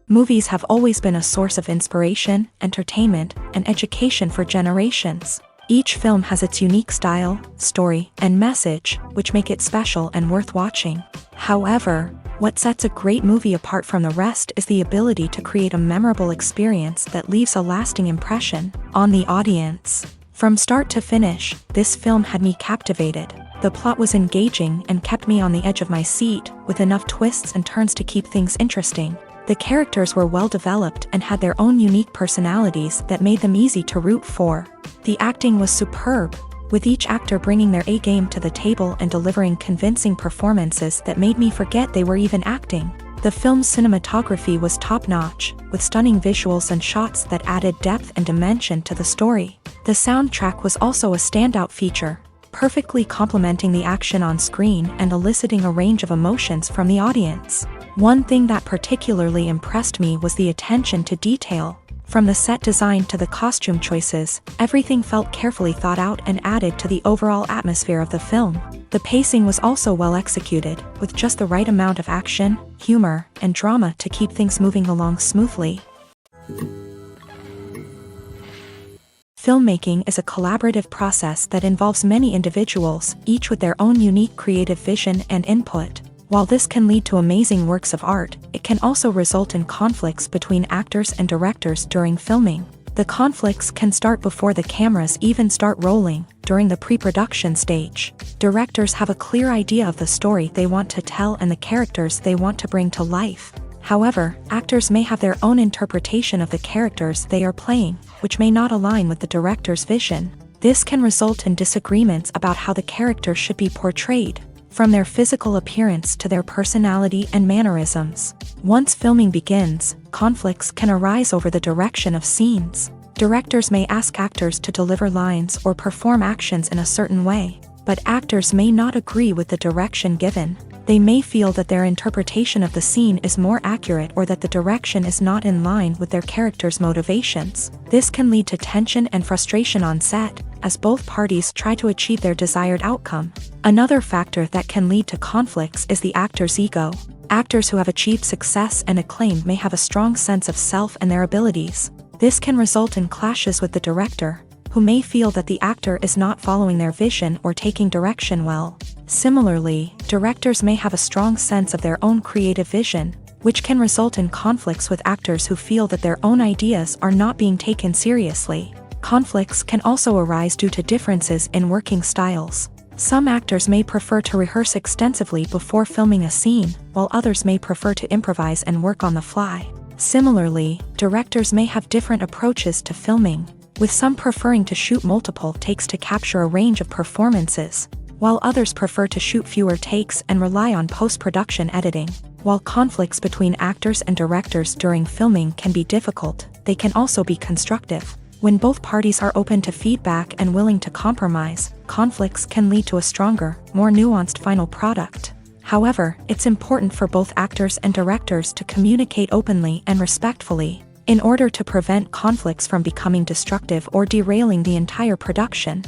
Movies have always been a source of inspiration, entertainment, and education for generations. Each film has its unique style, story, and message, which make it special and worth watching. However, what sets a great movie apart from the rest is the ability to create a memorable experience that leaves a lasting impression on the audience. From start to finish, this film had me captivated. The plot was engaging and kept me on the edge of my seat, with enough twists and turns to keep things interesting. The characters were well developed and had their own unique personalities that made them easy to root for. The acting was superb, with each actor bringing their A-game to the table and delivering convincing performances that made me forget they were even acting. The film's cinematography was top-notch, with stunning visuals and shots that added depth and dimension to the story. The soundtrack was also a standout feature, perfectly complementing the action on screen and eliciting a range of emotions from the audience. One thing that particularly impressed me was the attention to detail. From the set design to the costume choices, everything felt carefully thought out and added to the overall atmosphere of the film. The pacing was also well executed, with just the right amount of action, humor, and drama to keep things moving along smoothly. Filmmaking is a collaborative process that involves many individuals, each with their own unique creative vision and input. While this can lead to amazing works of art, it can also result in conflicts between actors and directors during filming. The conflicts can start before the cameras even start rolling, during the pre-production stage. Directors have a clear idea of the story they want to tell and the characters they want to bring to life. However, actors may have their own interpretation of the characters they are playing, which may not align with the director's vision. This can result in disagreements about how the characters should be portrayed, from their physical appearance to their personality and mannerisms. Once filming begins, conflicts can arise over the direction of scenes. Directors may ask actors to deliver lines or perform actions in a certain way, but actors may not agree with the direction given. They may feel that their interpretation of the scene is more accurate or that the direction is not in line with their character's motivations. This can lead to tension and frustration on set, as both parties try to achieve their desired outcome. Another factor that can lead to conflicts is the actor's ego. Actors who have achieved success and acclaim may have a strong sense of self and their abilities. This can result in clashes with the director, who may feel that the actor is not following their vision or taking direction well. Similarly, directors may have a strong sense of their own creative vision, which can result in conflicts with actors who feel that their own ideas are not being taken seriously. Conflicts can also arise due to differences in working styles. Some actors may prefer to rehearse extensively before filming a scene, while others may prefer to improvise and work on the fly. Similarly, directors may have different approaches to filming, with some preferring to shoot multiple takes to capture a range of performances, while others prefer to shoot fewer takes and rely on post-production editing. While conflicts between actors and directors during filming can be difficult, they can also be constructive. When both parties are open to feedback and willing to compromise, conflicts can lead to a stronger, more nuanced final product. However, it's important for both actors and directors to communicate openly and respectfully, in order to prevent conflicts from becoming destructive or derailing the entire production.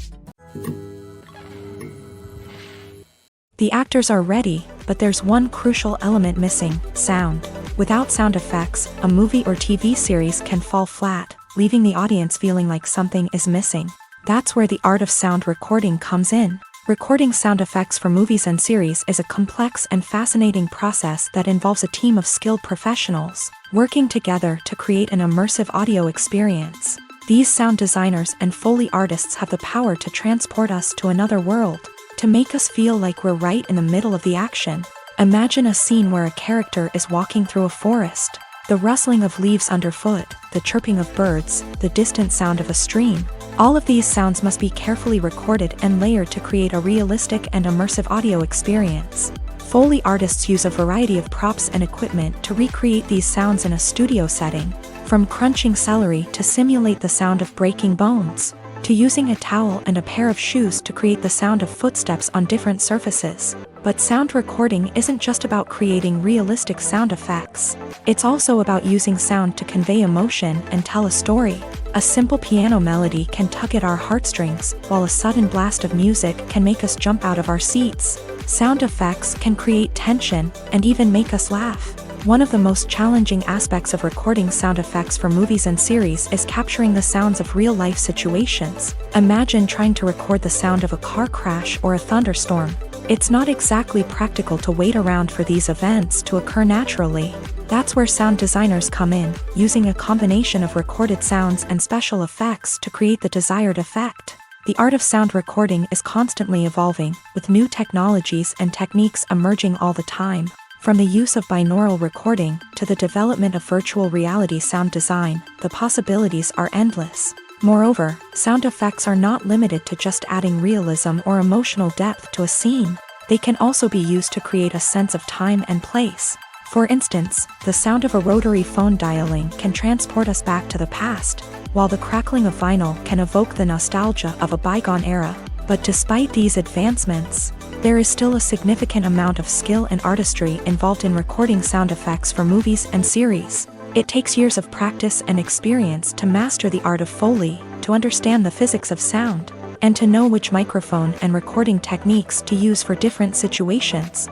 The actors are ready, but there's one crucial element missing: sound. Without sound effects, a movie or TV series can fall flat, leaving the audience feeling like something is missing. That's where the art of sound recording comes in. Recording sound effects for movies and series is a complex and fascinating process that involves a team of skilled professionals working together to create an immersive audio experience. These sound designers and Foley artists have the power to transport us to another world, to make us feel like we're right in the middle of the action. Imagine a scene where a character is walking through a forest. The rustling of leaves underfoot, the chirping of birds, the distant sound of a stream. All of these sounds must be carefully recorded and layered to create a realistic and immersive audio experience. Foley artists use a variety of props and equipment to recreate these sounds in a studio setting, from crunching celery to simulate the sound of breaking bones, to using a towel and a pair of shoes to create the sound of footsteps on different surfaces. But sound recording isn't just about creating realistic sound effects. It's also about using sound to convey emotion and tell a story. A simple piano melody can tug at our heartstrings, while a sudden blast of music can make us jump out of our seats. Sound effects can create tension and even make us laugh. One of the most challenging aspects of recording sound effects for movies and series is capturing the sounds of real-life situations. Imagine trying to record the sound of a car crash or a thunderstorm. It's not exactly practical to wait around for these events to occur naturally. That's where sound designers come in, using a combination of recorded sounds and special effects to create the desired effect. The art of sound recording is constantly evolving, with new technologies and techniques emerging all the time. From the use of binaural recording to the development of virtual reality sound design, the possibilities are endless. Moreover, sound effects are not limited to just adding realism or emotional depth to a scene. They can also be used to create a sense of time and place. For instance, the sound of a rotary phone dialing can transport us back to the past, while the crackling of vinyl can evoke the nostalgia of a bygone era. But despite these advancements, there is still a significant amount of skill and artistry involved in recording sound effects for movies and series. It takes years of practice and experience to master the art of Foley, to understand the physics of sound, and to know which microphone and recording techniques to use for different situations.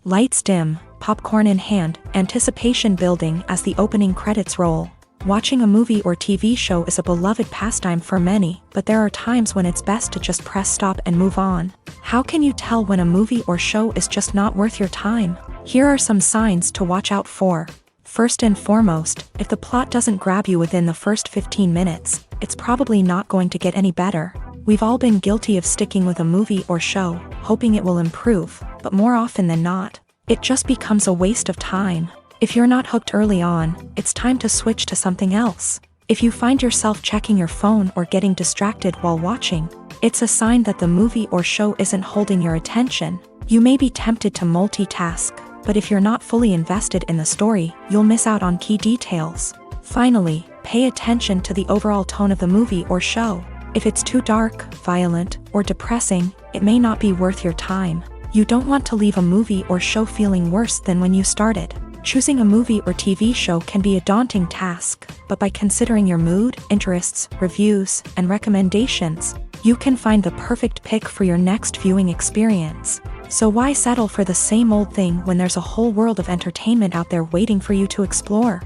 Lights dim, popcorn in hand, anticipation building as the opening credits roll. Watching a movie or TV show is a beloved pastime for many, but there are times when it's best to just press stop and move on. How can you tell when a movie or show is just not worth your time? Here are some signs to watch out for. First and foremost, if the plot doesn't grab you within the first 15 minutes, it's probably not going to get any better. We've all been guilty of sticking with a movie or show, hoping it will improve, but more often than not, it just becomes a waste of time. If you're not hooked early on, it's time to switch to something else. If you find yourself checking your phone or getting distracted while watching, it's a sign that the movie or show isn't holding your attention. You may be tempted to multitask, but if you're not fully invested in the story, you'll miss out on key details. Finally, pay attention to the overall tone of the movie or show. If it's too dark, violent, or depressing, it may not be worth your time. You don't want to leave a movie or show feeling worse than when you started. Choosing a movie or TV show can be a daunting task, but by considering your mood, interests, reviews, and recommendations, you can find the perfect pick for your next viewing experience. So why settle for the same old thing when there's a whole world of entertainment out there waiting for you to explore?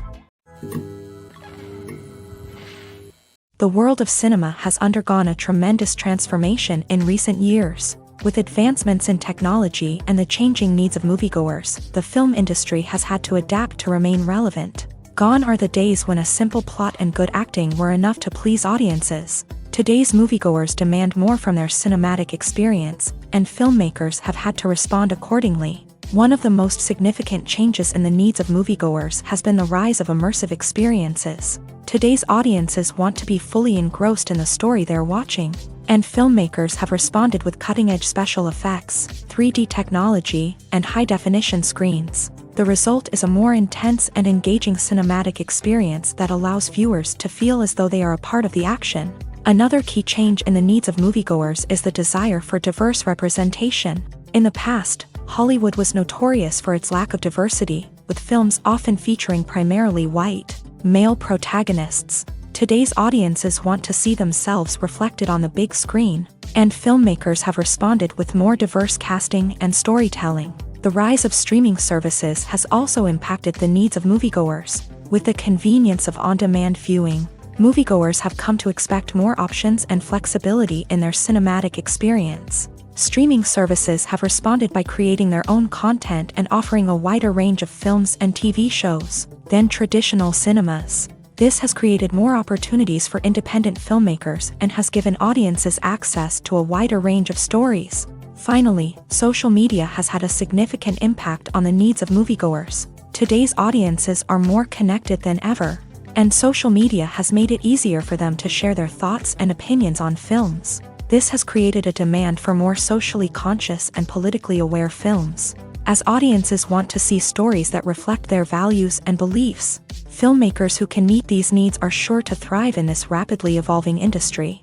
The world of cinema has undergone a tremendous transformation in recent years. With advancements in technology and the changing needs of moviegoers, the film industry has had to adapt to remain relevant. Gone are the days when a simple plot and good acting were enough to please audiences. Today's moviegoers demand more from their cinematic experience, and filmmakers have had to respond accordingly. One of the most significant changes in the needs of moviegoers has been the rise of immersive experiences. Today's audiences want to be fully engrossed in the story they're watching, and filmmakers have responded with cutting-edge special effects, 3D technology, and high-definition screens. The result is a more intense and engaging cinematic experience that allows viewers to feel as though they are a part of the action. Another key change in the needs of moviegoers is the desire for diverse representation. In the past, Hollywood was notorious for its lack of diversity, with films often featuring primarily white, male protagonists. Today's audiences want to see themselves reflected on the big screen, and filmmakers have responded with more diverse casting and storytelling. The rise of streaming services has also impacted the needs of moviegoers. With the convenience of on-demand viewing, moviegoers have come to expect more options and flexibility in their cinematic experience. Streaming services have responded by creating their own content and offering a wider range of films and TV shows than traditional cinemas. This has created more opportunities for independent filmmakers and has given audiences access to a wider range of stories. Finally, social media has had a significant impact on the needs of moviegoers. Today's audiences are more connected than ever, and social media has made it easier for them to share their thoughts and opinions on films. This has created a demand for more socially conscious and politically aware films. As audiences want to see stories that reflect their values and beliefs, filmmakers who can meet these needs are sure to thrive in this rapidly evolving industry.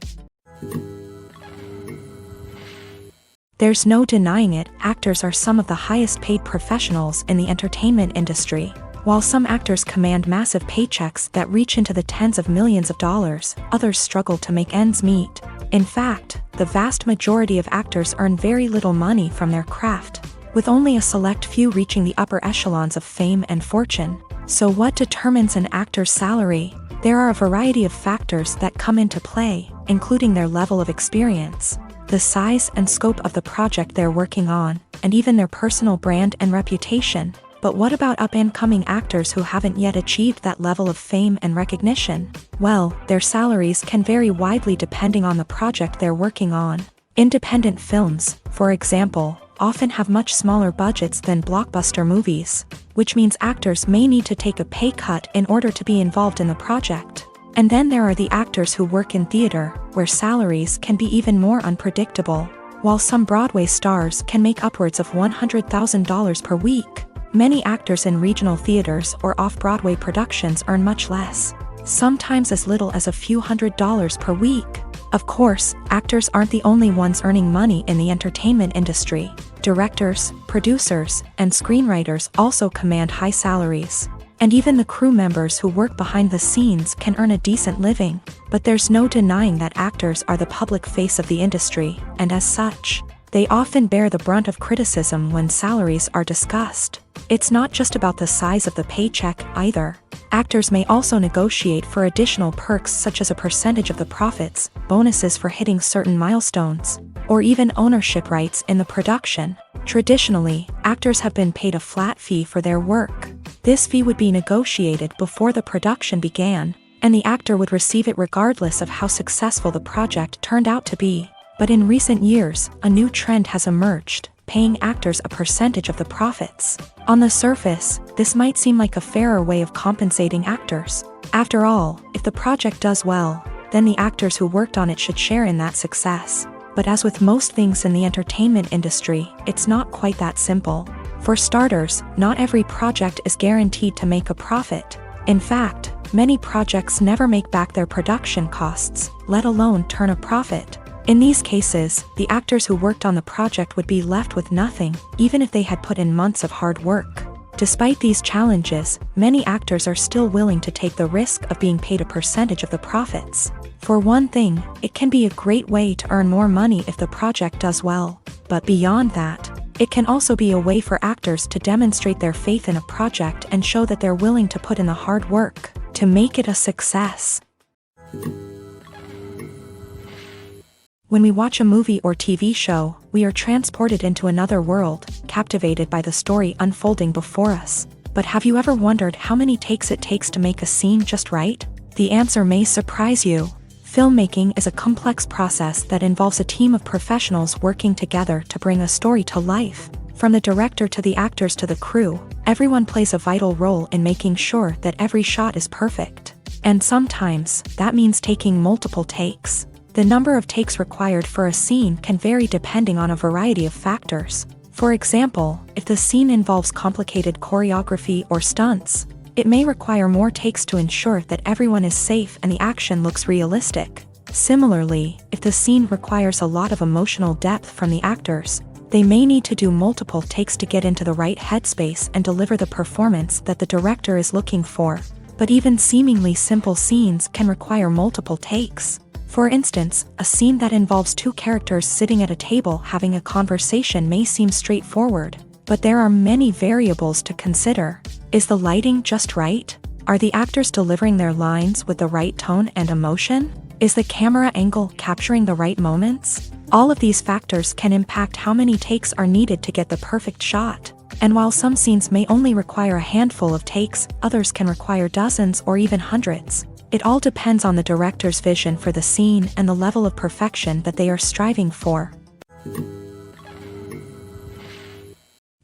There's no denying it, actors are some of the highest paid professionals in the entertainment industry. While some actors command massive paychecks that reach into the tens of millions of dollars, others struggle to make ends meet. In fact, the vast majority of actors earn very little money from their craft. with only a select few reaching the upper echelons of fame and fortune. So what determines an actor's salary? There are a variety of factors that come into play, including their level of experience, the size and scope of the project they're working on, and even their personal brand and reputation. But what about up-and-coming actors who haven't yet achieved that level of fame and recognition? Well, their salaries can vary widely depending on the project they're working on. Independent films, for example, often have much smaller budgets than blockbuster movies, which means actors may need to take a pay cut in order to be involved in the project. And then there are the actors who work in theater, where salaries can be even more unpredictable. While some Broadway stars can make upwards of $100,000 per week, many actors in regional theaters or off-Broadway productions earn much less, sometimes as little as a few $100s per week. Of course, actors aren't the only ones earning money in the entertainment industry. Directors, producers, and screenwriters also command high salaries. And even the crew members who work behind the scenes can earn a decent living. But there's no denying that actors are the public face of the industry, and as such, they often bear the brunt of criticism when salaries are discussed. It's not just about the size of the paycheck either. Actors may also negotiate for additional perks such as a percentage of the profits, bonuses for hitting certain milestones, or even ownership rights in the production. Traditionally, actors have been paid a flat fee for their work. This fee would be negotiated before the production began, and the actor would receive it regardless of how successful the project turned out to be. But in recent years, a new trend has emerged, paying actors a percentage of the profits. On the surface, this might seem like a fairer way of compensating actors. After all, if the project does well, then the actors who worked on it should share in that success. But as with most things in the entertainment industry, it's not quite that simple. For starters, not every project is guaranteed to make a profit. In fact, many projects never make back their production costs, let alone turn a profit. In these cases, the actors who worked on the project would be left with nothing, even if they had put in months of hard work. Despite these challenges, many actors are still willing to take the risk of being paid a percentage of the profits. For one thing, it can be a great way to earn more money if the project does well. But beyond that, it can also be a way for actors to demonstrate their faith in a project and show that they're willing to put in the hard work to make it a success. When we watch a movie or TV show, we are transported into another world, captivated by the story unfolding before us. But have you ever wondered how many takes it takes to make a scene just right? The answer may surprise you. Filmmaking is a complex process that involves a team of professionals working together to bring a story to life. From the director to the actors to the crew, everyone plays a vital role in making sure that every shot is perfect. And sometimes, that means taking multiple takes. The number of takes required for a scene can vary depending on a variety of factors. For example, if the scene involves complicated choreography or stunts, it may require more takes to ensure that everyone is safe and the action looks realistic. Similarly, if the scene requires a lot of emotional depth from the actors, they may need to do multiple takes to get into the right headspace and deliver the performance that the director is looking for. But even seemingly simple scenes can require multiple takes. For instance, a scene that involves two characters sitting at a table having a conversation may seem straightforward, but there are many variables to consider. Is the lighting just right? Are the actors delivering their lines with the right tone and emotion? Is the camera angle capturing the right moments? All of these factors can impact how many takes are needed to get the perfect shot. And while some scenes may only require a handful of takes, others can require dozens or even hundreds. It all depends on the director's vision for the scene and the level of perfection that they are striving for.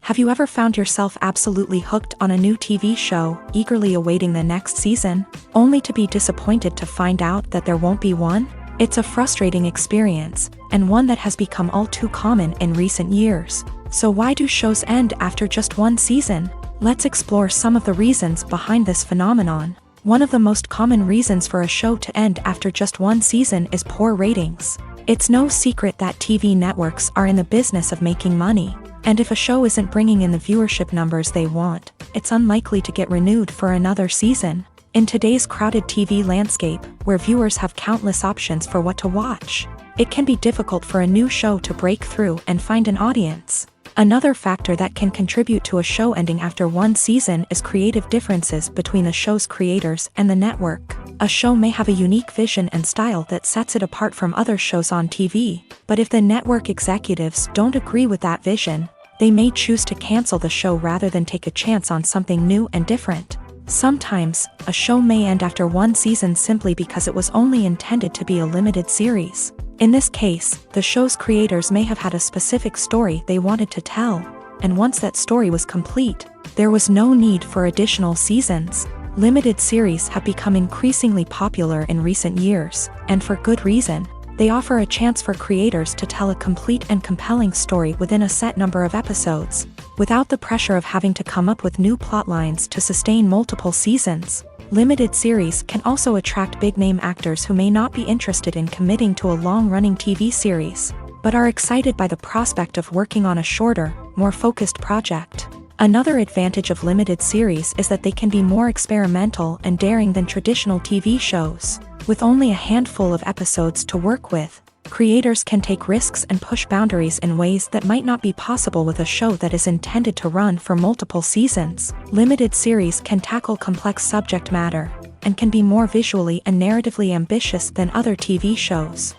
Have you ever found yourself absolutely hooked on a new TV show, eagerly awaiting the next season, only to be disappointed to find out that there won't be one? It's a frustrating experience, and one that has become all too common in recent years. So why do shows end after just one season? Let's explore some of the reasons behind this phenomenon. One of the most common reasons for a show to end after just one season is poor ratings. It's no secret that TV networks are in the business of making money, and if a show isn't bringing in the viewership numbers they want, it's unlikely to get renewed for another season. In today's crowded TV landscape, where viewers have countless options for what to watch, it can be difficult for a new show to break through and find an audience. Another factor that can contribute to a show ending after one season is creative differences between the show's creators and the network. A show may have a unique vision and style that sets it apart from other shows on TV, but if the network executives don't agree with that vision, they may choose to cancel the show rather than take a chance on something new and different. Sometimes, a show may end after one season simply because it was only intended to be a limited series. In this case, the show's creators may have had a specific story they wanted to tell, and once that story was complete, there was no need for additional seasons. Limited series have become increasingly popular in recent years, and for good reason. They offer a chance for creators to tell a complete and compelling story within a set number of episodes, without the pressure of having to come up with new plotlines to sustain multiple seasons. Limited series can also attract big-name actors who may not be interested in committing to a long-running TV series, but are excited by the prospect of working on a shorter, more focused project. Another advantage of limited series is that they can be more experimental and daring than traditional TV shows. With only a handful of episodes to work with, creators can take risks and push boundaries in ways that might not be possible with a show that is intended to run for multiple seasons. Limited series can tackle complex subject matter, and can be more visually and narratively ambitious than other TV shows.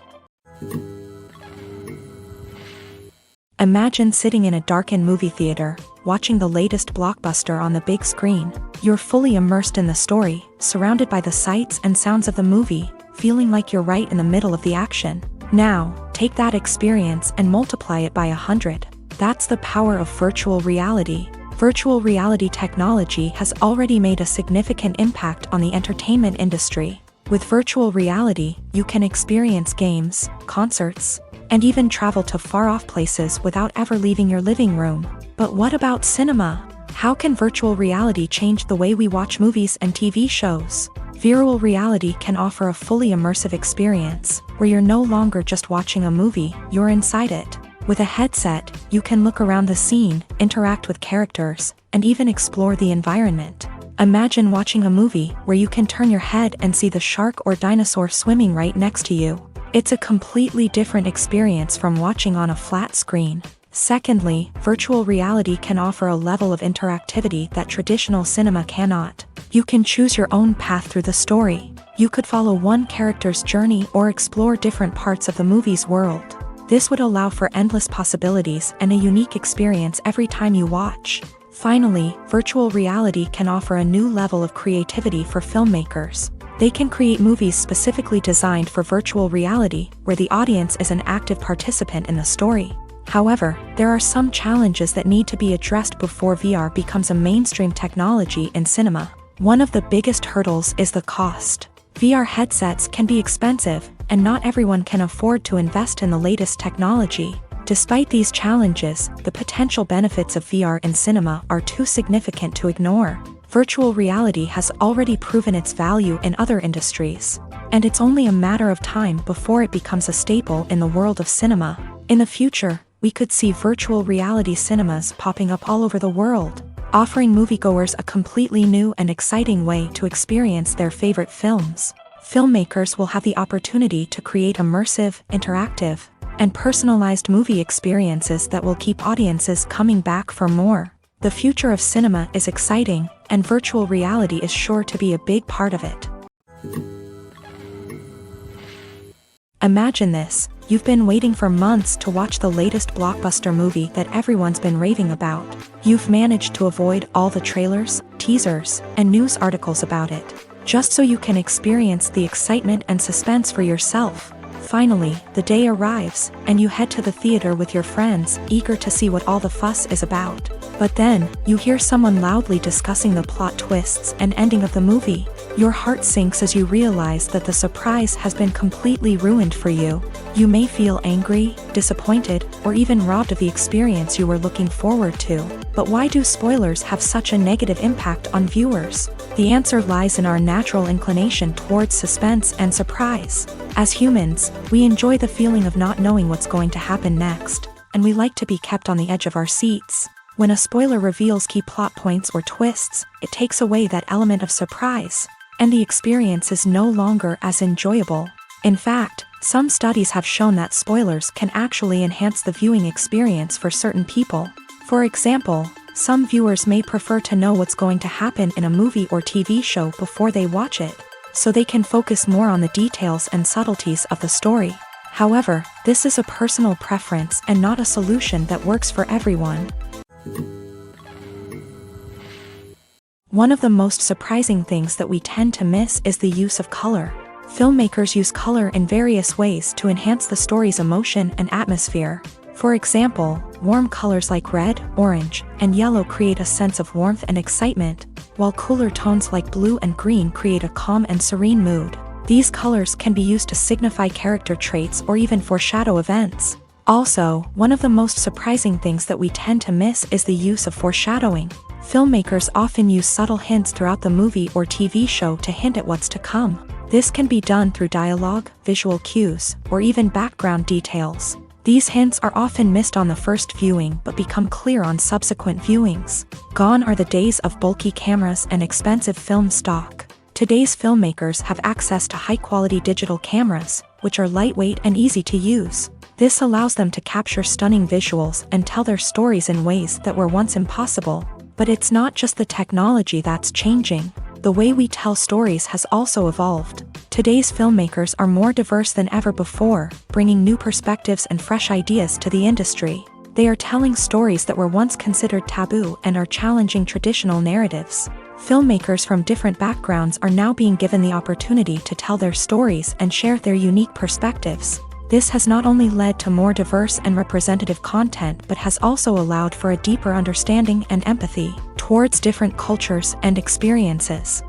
Imagine sitting in a darkened movie theater, watching the latest blockbuster on the big screen. You're fully immersed in the story, surrounded by the sights and sounds of the movie, feeling like you're right in the middle of the action. Now, take that experience and multiply it by 100. That's the power of virtual reality. Virtual reality technology has already made a significant impact on the entertainment industry. With virtual reality, you can experience games, concerts, and even travel to far-off places without ever leaving your living room. But what about cinema? How can virtual reality change the way we watch movies and TV shows? Virtual reality can offer a fully immersive experience, where you're no longer just watching a movie, you're inside it. With a headset, you can look around the scene, interact with characters, and even explore the environment. Imagine watching a movie where you can turn your head and see the shark or dinosaur swimming right next to you. It's a completely different experience from watching on a flat screen. Secondly, virtual reality can offer a level of interactivity that traditional cinema cannot. You can choose your own path through the story. You could follow one character's journey or explore different parts of the movie's world. This would allow for endless possibilities and a unique experience every time you watch. Finally, virtual reality can offer a new level of creativity for filmmakers. They can create movies specifically designed for virtual reality, where the audience is an active participant in the story. However, there are some challenges that need to be addressed before VR becomes a mainstream technology in cinema. One of the biggest hurdles is the cost. VR headsets can be expensive, and not everyone can afford to invest in the latest technology. Despite these challenges, the potential benefits of VR in cinema are too significant to ignore. Virtual reality has already proven its value in other industries, and it's only a matter of time before it becomes a staple in the world of cinema. In the future, we could see virtual reality cinemas popping up all over the world, offering moviegoers a completely new and exciting way to experience their favorite films. Filmmakers will have the opportunity to create immersive, interactive, and personalized movie experiences that will keep audiences coming back for more. The future of cinema is exciting, and virtual reality is sure to be a big part of it. Imagine this. You've been waiting for months to watch the latest blockbuster movie that everyone's been raving about. You've managed to avoid all the trailers, teasers, and news articles about it, just so you can experience the excitement and suspense for yourself. Finally, the day arrives, and you head to the theater with your friends, eager to see what all the fuss is about. But then, you hear someone loudly discussing the plot twists and ending of the movie. Your heart sinks as you realize that the surprise has been completely ruined for you. You may feel angry, disappointed, or even robbed of the experience you were looking forward to. But why do spoilers have such a negative impact on viewers? The answer lies in our natural inclination towards suspense and surprise. As humans, we enjoy the feeling of not knowing what's going to happen next, and we like to be kept on the edge of our seats. When a spoiler reveals key plot points or twists, it takes away that element of surprise, and the experience is no longer as enjoyable. In fact, some studies have shown that spoilers can actually enhance the viewing experience for certain people. For example, some viewers may prefer to know what's going to happen in a movie or TV show before they watch it, so they can focus more on the details and subtleties of the story. However, this is a personal preference and not a solution that works for everyone. One of the most surprising things that we tend to miss is the use of color. Filmmakers use color in various ways to enhance the story's emotion and atmosphere. For example, warm colors like red, orange, and yellow create a sense of warmth and excitement, while cooler tones like blue and green create a calm and serene mood. These colors can be used to signify character traits or even foreshadow events. Also, one of the most surprising things that we tend to miss is the use of foreshadowing. Filmmakers often use subtle hints throughout the movie or TV show to hint at what's to come. This can be done through dialogue, visual cues, or even background details. These hints are often missed on the first viewing but become clear on subsequent viewings. Gone are the days of bulky cameras and expensive film stock. Today's filmmakers have access to high-quality digital cameras, which are lightweight and easy to use. This allows them to capture stunning visuals and tell their stories in ways that were once impossible. But it's not just the technology that's changing. The way we tell stories has also evolved. Today's filmmakers are more diverse than ever before, bringing new perspectives and fresh ideas to the industry. They are telling stories that were once considered taboo and are challenging traditional narratives. Filmmakers from different backgrounds are now being given the opportunity to tell their stories and share their unique perspectives. This has not only led to more diverse and representative content but has also allowed for a deeper understanding and empathy towards different cultures and experiences.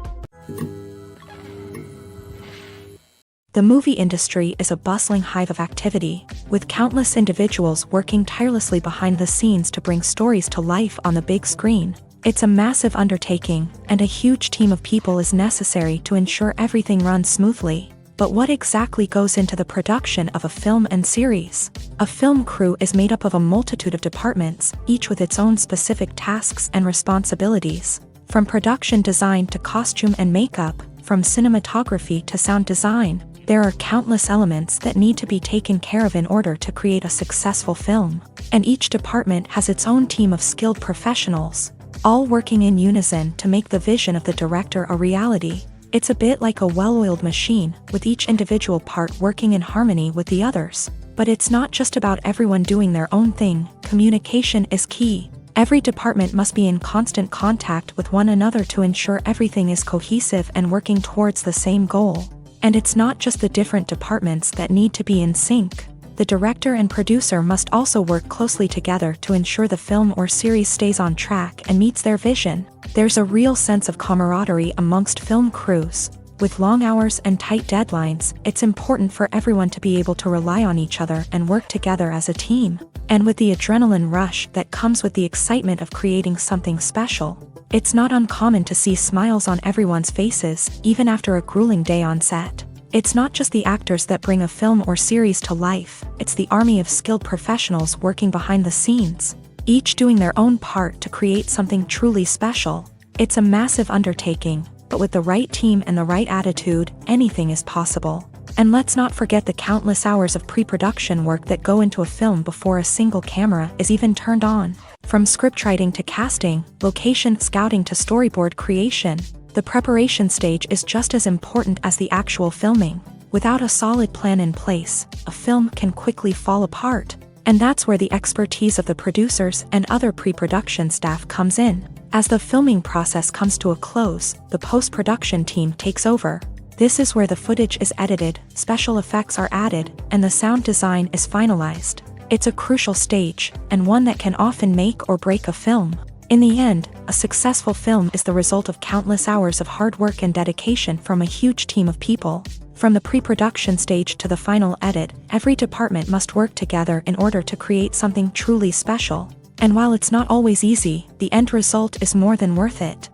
The movie industry is a bustling hive of activity, with countless individuals working tirelessly behind the scenes to bring stories to life on the big screen. It's a massive undertaking, and a huge team of people is necessary to ensure everything runs smoothly. But what exactly goes into the production of a film and series? A film crew is made up of a multitude of departments, each with its own specific tasks and responsibilities. From production design to costume and makeup, from cinematography to sound design, there are countless elements that need to be taken care of in order to create a successful film. And each department has its own team of skilled professionals, all working in unison to make the vision of the director a reality. It's a bit like a well-oiled machine, with each individual part working in harmony with the others. But it's not just about everyone doing their own thing. Communication is key. Every department must be in constant contact with one another to ensure everything is cohesive and working towards the same goal. And it's not just the different departments that need to be in sync. The director and producer must also work closely together to ensure the film or series stays on track and meets their vision. There's a real sense of camaraderie amongst film crews. With long hours and tight deadlines, it's important for everyone to be able to rely on each other and work together as a team. And with the adrenaline rush that comes with the excitement of creating something special, it's not uncommon to see smiles on everyone's faces, even after a grueling day on set. It's not just the actors that bring a film or series to life, it's the army of skilled professionals working behind the scenes, each doing their own part to create something truly special. It's a massive undertaking, but with the right team and the right attitude, anything is possible. And let's not forget the countless hours of pre-production work that go into a film before a single camera is even turned on. From scriptwriting to casting, location scouting to storyboard creation, the preparation stage is just as important as the actual filming. Without a solid plan in place, a film can quickly fall apart. And that's where the expertise of the producers and other pre-production staff comes in. As the filming process comes to a close, the post-production team takes over. This is where the footage is edited, special effects are added, and the sound design is finalized. It's a crucial stage, and one that can often make or break a film. In the end, a successful film is the result of countless hours of hard work and dedication from a huge team of people. From the pre-production stage to the final edit, every department must work together in order to create something truly special. And while it's not always easy, the end result is more than worth it.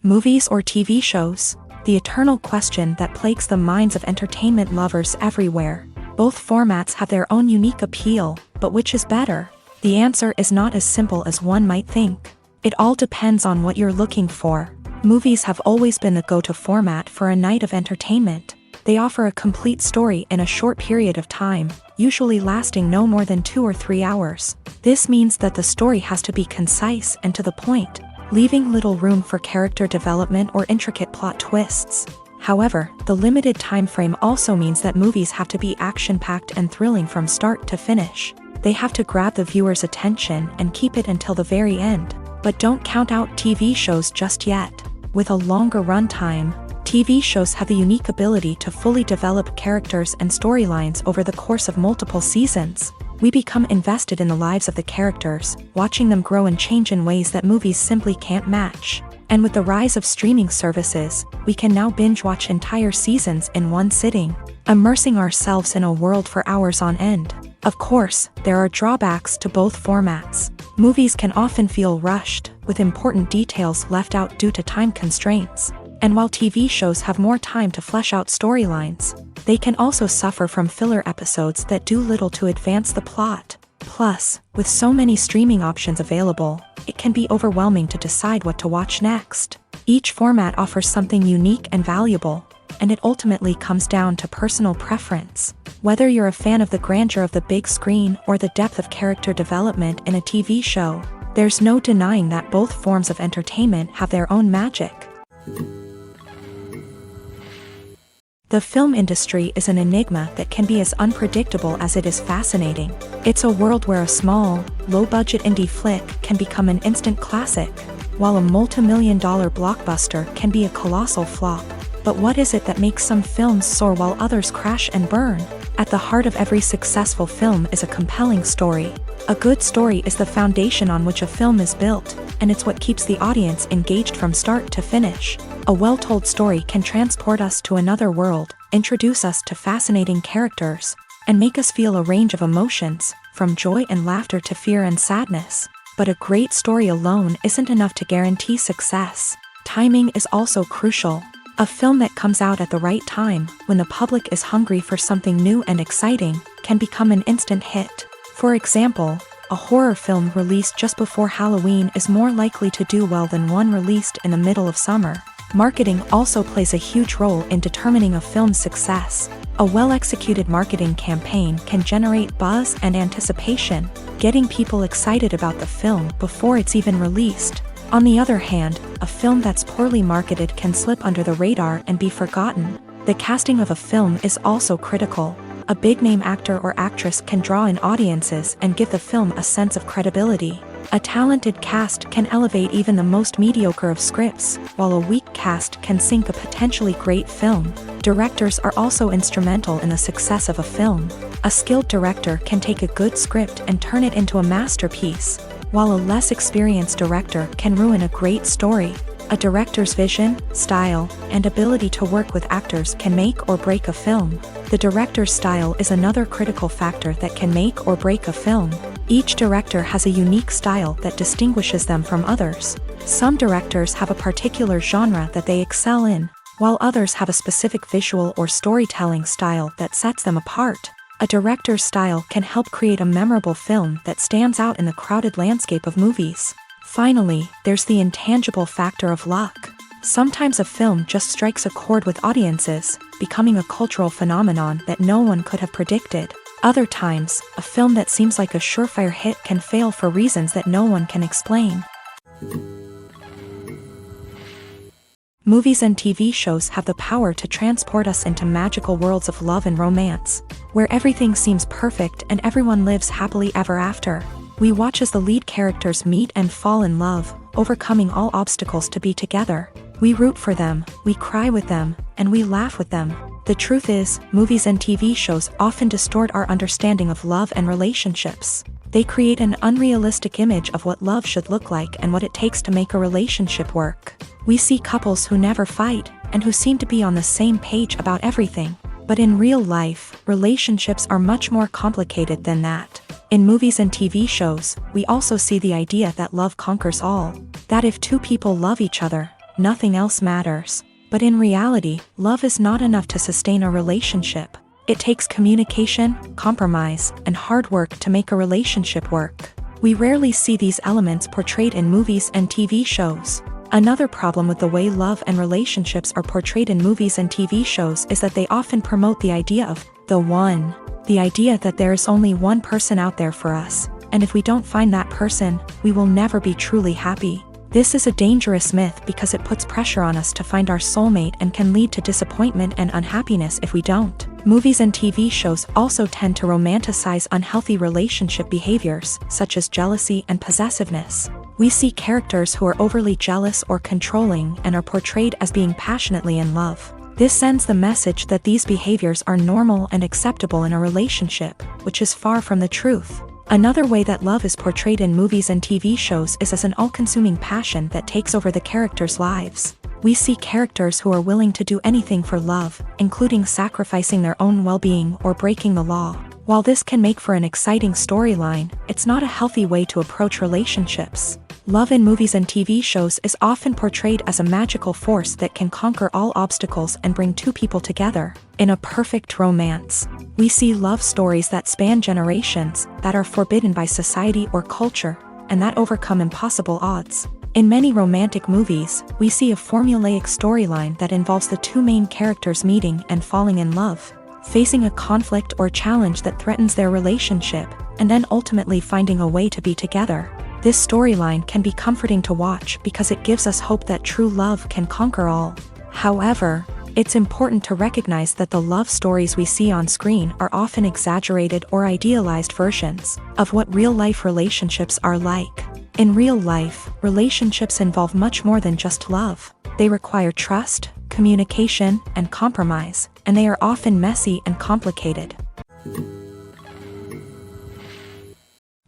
Movies or TV shows? The eternal question that plagues the minds of entertainment lovers everywhere. Both formats have their own unique appeal, but which is better? The answer is not as simple as one might think. It all depends on what you're looking for. Movies have always been the go-to format for a night of entertainment. They offer a complete story in a short period of time, usually lasting no more than 2 or 3 hours. This means that the story has to be concise and to the point, leaving little room for character development or intricate plot twists. However, the limited time frame also means that movies have to be action-packed and thrilling from start to finish. They have to grab the viewer's attention and keep it until the very end. But don't count out TV shows just yet. With a longer runtime, TV shows have the unique ability to fully develop characters and storylines over the course of multiple seasons. We become invested in the lives of the characters, watching them grow and change in ways that movies simply can't match. And with the rise of streaming services, we can now binge-watch entire seasons in one sitting, immersing ourselves in a world for hours on end. Of course, there are drawbacks to both formats. Movies can often feel rushed, with important details left out due to time constraints. And while TV shows have more time to flesh out storylines, they can also suffer from filler episodes that do little to advance the plot. Plus, with so many streaming options available, it can be overwhelming to decide what to watch next. Each format offers something unique and valuable, and it ultimately comes down to personal preference. Whether you're a fan of the grandeur of the big screen or the depth of character development in a TV show, there's no denying that both forms of entertainment have their own magic. The film industry is an enigma that can be as unpredictable as it is fascinating. It's a world where a small, low-budget indie flick can become an instant classic, while a multi-million-dollar blockbuster can be a colossal flop. But what is it that makes some films soar while others crash and burn? At the heart of every successful film is a compelling story. A good story is the foundation on which a film is built, and it's what keeps the audience engaged from start to finish. A well-told story can transport us to another world, introduce us to fascinating characters, and make us feel a range of emotions, from joy and laughter to fear and sadness. But a great story alone isn't enough to guarantee success. Timing is also crucial. A film that comes out at the right time, when the public is hungry for something new and exciting, can become an instant hit. For example, a horror film released just before Halloween is more likely to do well than one released in the middle of summer. Marketing also plays a huge role in determining a film's success. A well-executed marketing campaign can generate buzz and anticipation, getting people excited about the film before it's even released. On the other hand, a film that's poorly marketed can slip under the radar and be forgotten. The casting of a film is also critical. A big-name actor or actress can draw in audiences and give the film a sense of credibility. A talented cast can elevate even the most mediocre of scripts, while a weak cast can sink a potentially great film. Directors are also instrumental in the success of a film. A skilled director can take a good script and turn it into a masterpiece, while a less experienced director can ruin a great story. A director's vision, style, and ability to work with actors can make or break a film. The director's style is another critical factor that can make or break a film. Each director has a unique style that distinguishes them from others. Some directors have a particular genre that they excel in, while others have a specific visual or storytelling style that sets them apart. A director's style can help create a memorable film that stands out in the crowded landscape of movies. Finally, there's the intangible factor of luck. Sometimes a film just strikes a chord with audiences, becoming a cultural phenomenon that no one could have predicted. Other times, a film that seems like a surefire hit can fail for reasons that no one can explain. Movies and TV shows have the power to transport us into magical worlds of love and romance, where everything seems perfect and everyone lives happily ever after. We watch as the lead characters meet and fall in love, overcoming all obstacles to be together. We root for them, we cry with them, and we laugh with them. The truth is, movies and TV shows often distort our understanding of love and relationships. They create an unrealistic image of what love should look like and what it takes to make a relationship work. We see couples who never fight, and who seem to be on the same page about everything. But in real life, relationships are much more complicated than that. In movies and TV shows, we also see the idea that love conquers all. That if two people love each other, nothing else matters. But in reality, love is not enough to sustain a relationship. It takes communication, compromise, and hard work to make a relationship work. We rarely see these elements portrayed in movies and TV shows. Another problem with the way love and relationships are portrayed in movies and TV shows is that they often promote the idea of The one. The idea that there is only one person out there for us, and if we don't find that person, we will never be truly happy. This is a dangerous myth because it puts pressure on us to find our soulmate and can lead to disappointment and unhappiness if we don't. Movies and TV shows also tend to romanticize unhealthy relationship behaviors, such as jealousy and possessiveness. We see characters who are overly jealous or controlling and are portrayed as being passionately in love. This sends the message that these behaviors are normal and acceptable in a relationship, which is far from the truth. Another way that love is portrayed in movies and TV shows is as an all-consuming passion that takes over the characters' lives. We see characters who are willing to do anything for love, including sacrificing their own well-being or breaking the law. While this can make for an exciting storyline, it's not a healthy way to approach relationships. Love in movies and TV shows is often portrayed as a magical force that can conquer all obstacles and bring two people together. In a perfect romance, we see love stories that span generations, that are forbidden by society or culture, and that overcome impossible odds. In many romantic movies, we see a formulaic storyline that involves the two main characters meeting and falling in love, facing a conflict or challenge that threatens their relationship, and then ultimately finding a way to be together. This storyline can be comforting to watch because it gives us hope that true love can conquer all. However, it's important to recognize that the love stories we see on screen are often exaggerated or idealized versions of what real-life relationships are like. In real life, relationships involve much more than just love. They require trust, communication, and compromise, and they are often messy and complicated.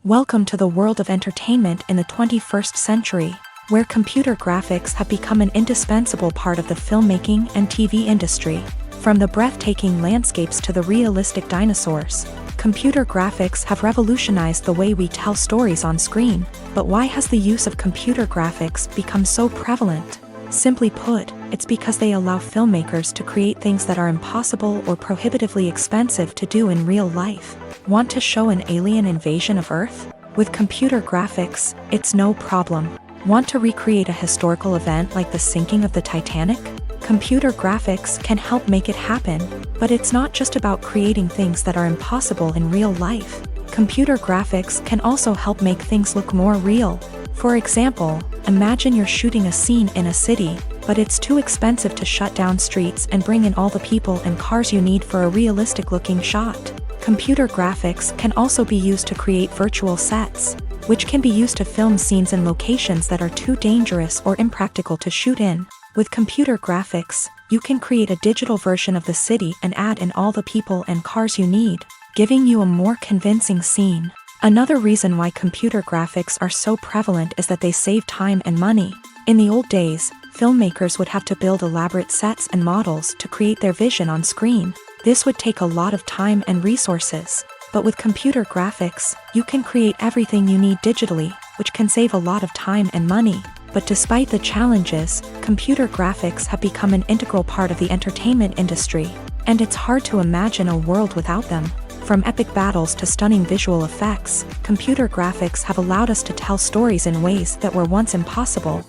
Welcome to the world of entertainment in the 21st century, where computer graphics have become an indispensable part of the filmmaking and TV industry. From the breathtaking landscapes to the realistic dinosaurs, computer graphics have revolutionized the way we tell stories on screen. But why has the use of computer graphics become so prevalent? Simply put, it's because they allow filmmakers to create things that are impossible or prohibitively expensive to do in real life. Want to show an alien invasion of Earth? With computer graphics, it's no problem. Want to recreate a historical event like the sinking of the Titanic? Computer graphics can help make it happen, but it's not just about creating things that are impossible in real life. Computer graphics can also help make things look more real. For example, imagine you're shooting a scene in a city, but it's too expensive to shut down streets and bring in all the people and cars you need for a realistic-looking shot. Computer graphics can also be used to create virtual sets, which can be used to film scenes in locations that are too dangerous or impractical to shoot in. With computer graphics, you can create a digital version of the city and add in all the people and cars you need, giving you a more convincing scene. Another reason why computer graphics are so prevalent is that they save time and money. In the old days, filmmakers would have to build elaborate sets and models to create their vision on screen. This would take a lot of time and resources. But with computer graphics, you can create everything you need digitally, which can save a lot of time and money. But despite the challenges, computer graphics have become an integral part of the entertainment industry, and it's hard to imagine a world without them. From epic battles to stunning visual effects, computer graphics have allowed us to tell stories in ways that were once impossible.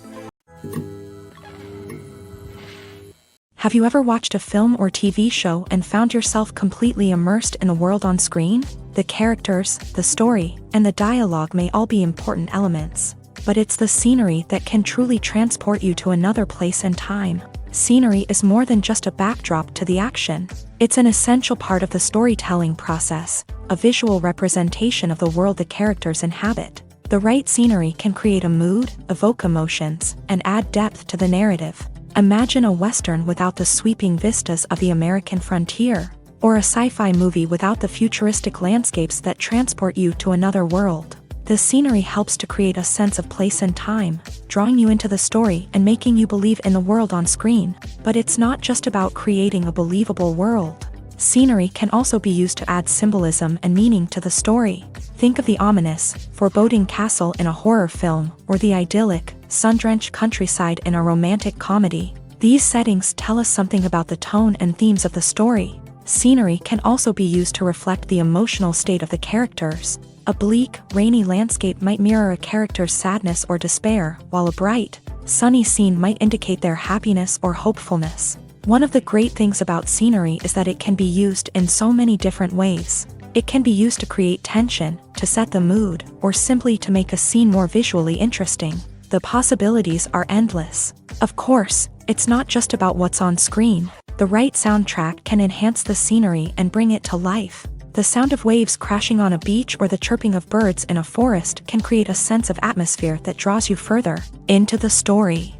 Have you ever watched a film or TV show and found yourself completely immersed in the world on screen? The characters, the story, and the dialogue may all be important elements, but it's the scenery that can truly transport you to another place and time. Scenery is more than just a backdrop to the action. It's an essential part of the storytelling process, a visual representation of the world the characters inhabit. The right scenery can create a mood, evoke emotions, and add depth to the narrative. Imagine a Western without the sweeping vistas of the American frontier, or a sci-fi movie without the futuristic landscapes that transport you to another world. The scenery helps to create a sense of place and time, drawing you into the story and making you believe in the world on screen. But it's not just about creating a believable world. Scenery can also be used to add symbolism and meaning to the story. Think of the ominous, foreboding castle in a horror film, or the idyllic, sun-drenched countryside in a romantic comedy. These settings tell us something about the tone and themes of the story. Scenery can also be used to reflect the emotional state of the characters. A bleak, rainy landscape might mirror a character's sadness or despair, while a bright, sunny scene might indicate their happiness or hopefulness. One of the great things about scenery is that it can be used in so many different ways. It can be used to create tension, to set the mood, or simply to make a scene more visually interesting. The possibilities are endless. Of course, it's not just about what's on screen. The right soundtrack can enhance the scenery and bring it to life. The sound of waves crashing on a beach or the chirping of birds in a forest can create a sense of atmosphere that draws you further into the story.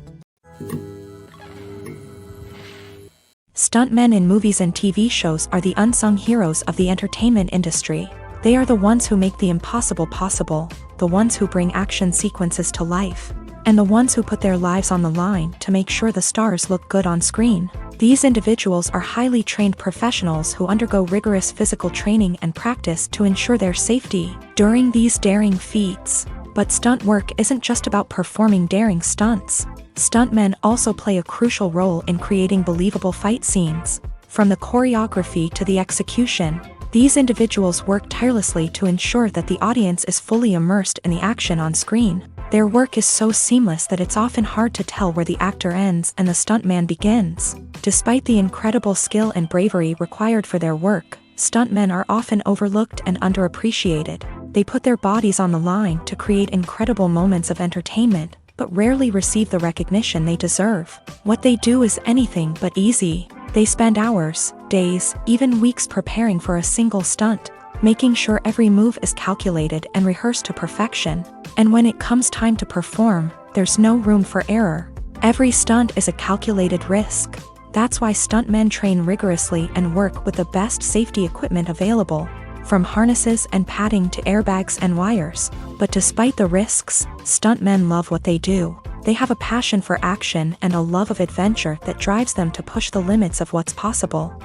Stuntmen in movies and TV shows are the unsung heroes of the entertainment industry. They are the ones who make the impossible possible, the ones who bring action sequences to life, and the ones who put their lives on the line to make sure the stars look good on screen. These individuals are highly trained professionals who undergo rigorous physical training and practice to ensure their safety during these daring feats. But stunt work isn't just about performing daring stunts. Stuntmen also play a crucial role in creating believable fight scenes. From the choreography to the execution, these individuals work tirelessly to ensure that the audience is fully immersed in the action on screen. Their work is so seamless that it's often hard to tell where the actor ends and the stuntman begins. Despite the incredible skill and bravery required for their work, stuntmen are often overlooked and underappreciated. They put their bodies on the line to create incredible moments of entertainment, but rarely receive the recognition they deserve. What they do is anything but easy. They spend hours, days, even weeks preparing for a single stunt, making sure every move is calculated and rehearsed to perfection. And when it comes time to perform, there's no room for error. Every stunt is a calculated risk. That's why stuntmen train rigorously and work with the best safety equipment available, from harnesses and padding to airbags and wires. But despite the risks, stuntmen love what they do. They have a passion for action and a love of adventure that drives them to push the limits of what's possible.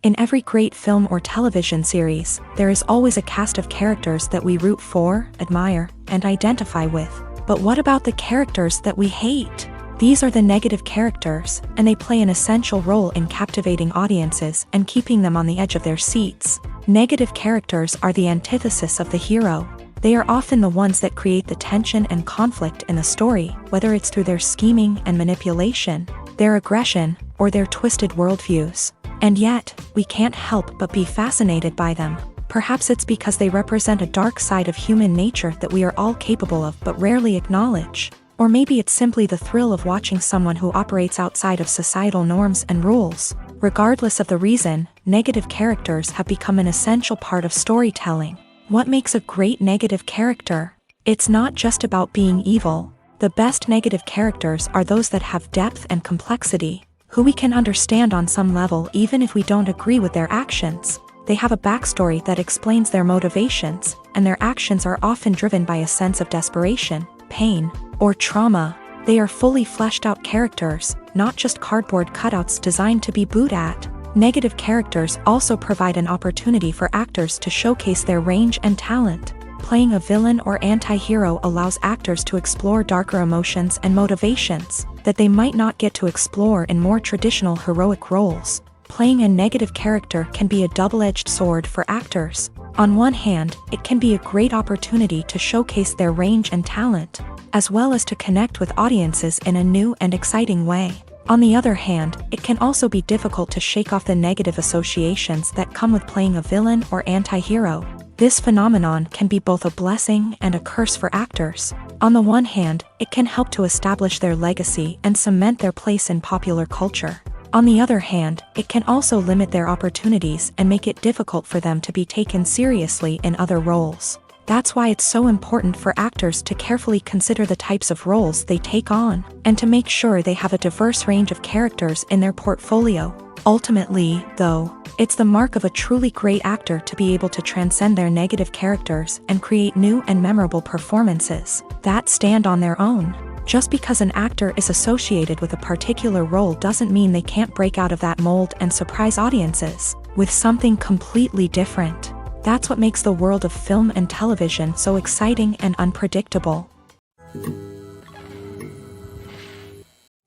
In every great film or television series, there is always a cast of characters that we root for, admire, and identify with. But what about the characters that we hate? These are the negative characters, and they play an essential role in captivating audiences and keeping them on the edge of their seats. Negative characters are the antithesis of the hero. They are often the ones that create the tension and conflict in the story, whether it's through their scheming and manipulation, their aggression, or their twisted worldviews. And yet, we can't help but be fascinated by them. Perhaps it's because they represent a dark side of human nature that we are all capable of but rarely acknowledge. Or maybe it's simply the thrill of watching someone who operates outside of societal norms and rules. Regardless of the reason, negative characters have become an essential part of storytelling. What makes a great negative character? It's not just about being evil. The best negative characters are those that have depth and complexity, who we can understand on some level even if we don't agree with their actions. They have a backstory that explains their motivations, and their actions are often driven by a sense of desperation, pain, or trauma. They are fully fleshed out characters, not just cardboard cutouts designed to be booed at. Negative characters also provide an opportunity for actors to showcase their range and talent. Playing a villain or anti-hero allows actors to explore darker emotions and motivations that they might not get to explore in more traditional heroic roles. Playing a negative character can be a double-edged sword for actors. On one hand, it can be a great opportunity to showcase their range and talent, as well as to connect with audiences in a new and exciting way. On the other hand, it can also be difficult to shake off the negative associations that come with playing a villain or anti-hero. This phenomenon can be both a blessing and a curse for actors. On the one hand, it can help to establish their legacy and cement their place in popular culture. On the other hand, it can also limit their opportunities and make it difficult for them to be taken seriously in other roles. That's why it's so important for actors to carefully consider the types of roles they take on, and to make sure they have a diverse range of characters in their portfolio. Ultimately, though, it's the mark of a truly great actor to be able to transcend their negative characters and create new and memorable performances that stand on their own. Just because an actor is associated with a particular role doesn't mean they can't break out of that mold and surprise audiences with something completely different. That's what makes the world of film and television so exciting and unpredictable.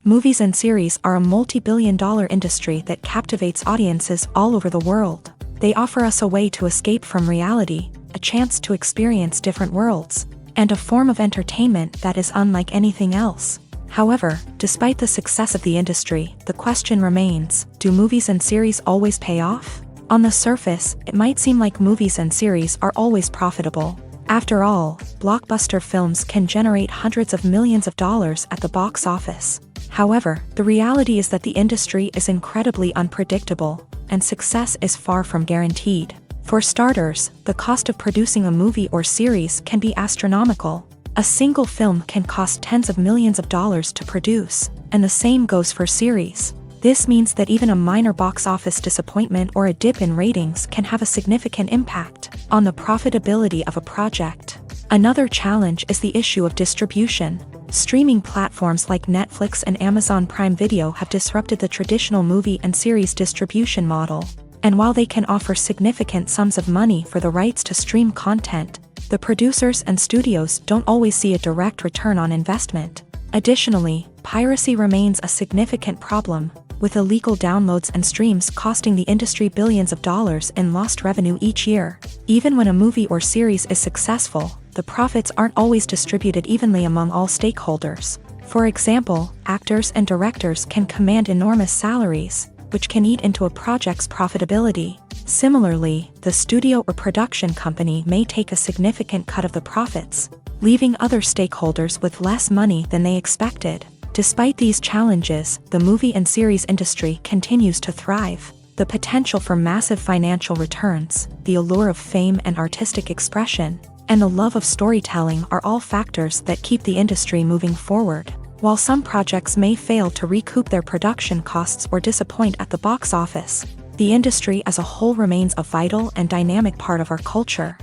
Movies and series are a multi-billion-dollar industry that captivates audiences all over the world. They offer us a way to escape from reality, a chance to experience different worlds, and a form of entertainment that is unlike anything else. However, despite the success of the industry, the question remains, do movies and series always pay off? On the surface, it might seem like movies and series are always profitable. After all, blockbuster films can generate hundreds of millions of dollars at the box office. However, the reality is that the industry is incredibly unpredictable, and success is far from guaranteed. For starters, the cost of producing a movie or series can be astronomical. A single film can cost tens of millions of dollars to produce, and the same goes for series. This means that even a minor box office disappointment or a dip in ratings can have a significant impact on the profitability of a project. Another challenge is the issue of distribution. Streaming platforms like Netflix and Amazon Prime Video have disrupted the traditional movie and series distribution model. And while they can offer significant sums of money for the rights to stream content, the producers and studios don't always see a direct return on investment. Additionally, piracy remains a significant problem, with illegal downloads and streams costing the industry billions of dollars in lost revenue each year. Even when a movie or series is successful, the profits aren't always distributed evenly among all stakeholders. For example, actors and directors can command enormous salaries, which can eat into a project's profitability. Similarly, the studio or production company may take a significant cut of the profits, leaving other stakeholders with less money than they expected. Despite these challenges, the movie and series industry continues to thrive. The potential for massive financial returns, the allure of fame and artistic expression, and the love of storytelling are all factors that keep the industry moving forward. While some projects may fail to recoup their production costs or disappoint at the box office, the industry as a whole remains a vital and dynamic part of our culture.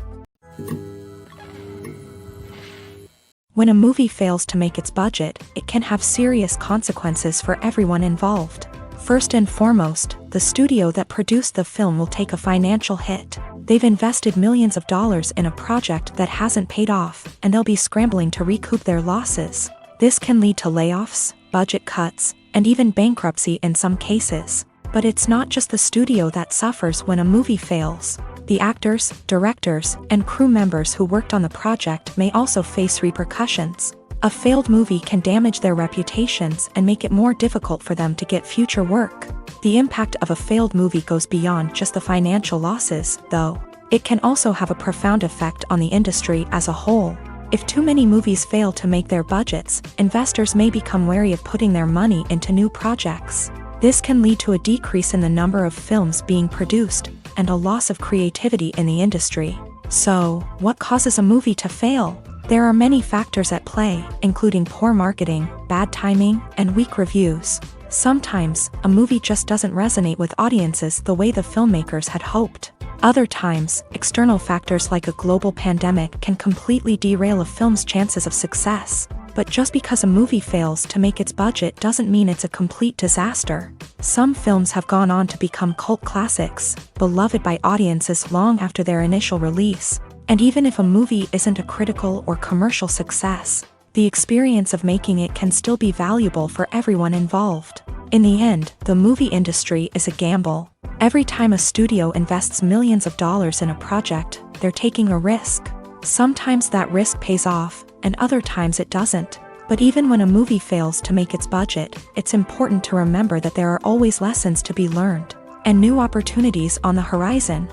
When a movie fails to make its budget, it can have serious consequences for everyone involved. First and foremost, the studio that produced the film will take a financial hit. They've invested millions of dollars in a project that hasn't paid off, and they'll be scrambling to recoup their losses. This can lead to layoffs, budget cuts, and even bankruptcy in some cases. But it's not just the studio that suffers when a movie fails. The actors, directors, and crew members who worked on the project may also face repercussions. A failed movie can damage their reputations and make it more difficult for them to get future work. The impact of a failed movie goes beyond just the financial losses, though. It can also have a profound effect on the industry as a whole. If too many movies fail to make their budgets, investors may become wary of putting their money into new projects. This can lead to a decrease in the number of films being produced, and a loss of creativity in the industry. So, what causes a movie to fail? There are many factors at play, including poor marketing, bad timing, and weak reviews. Sometimes, a movie just doesn't resonate with audiences the way the filmmakers had hoped. Other times, external factors like a global pandemic can completely derail a film's chances of success. But just because a movie fails to make its budget doesn't mean it's a complete disaster. Some films have gone on to become cult classics, beloved by audiences long after their initial release. And even if a movie isn't a critical or commercial success, the experience of making it can still be valuable for everyone involved. In the end, the movie industry is a gamble. Every time a studio invests millions of dollars in a project, they're taking a risk. Sometimes that risk pays off, and other times it doesn't. But even when a movie fails to make its budget, it's important to remember that there are always lessons to be learned, and new opportunities on the horizon.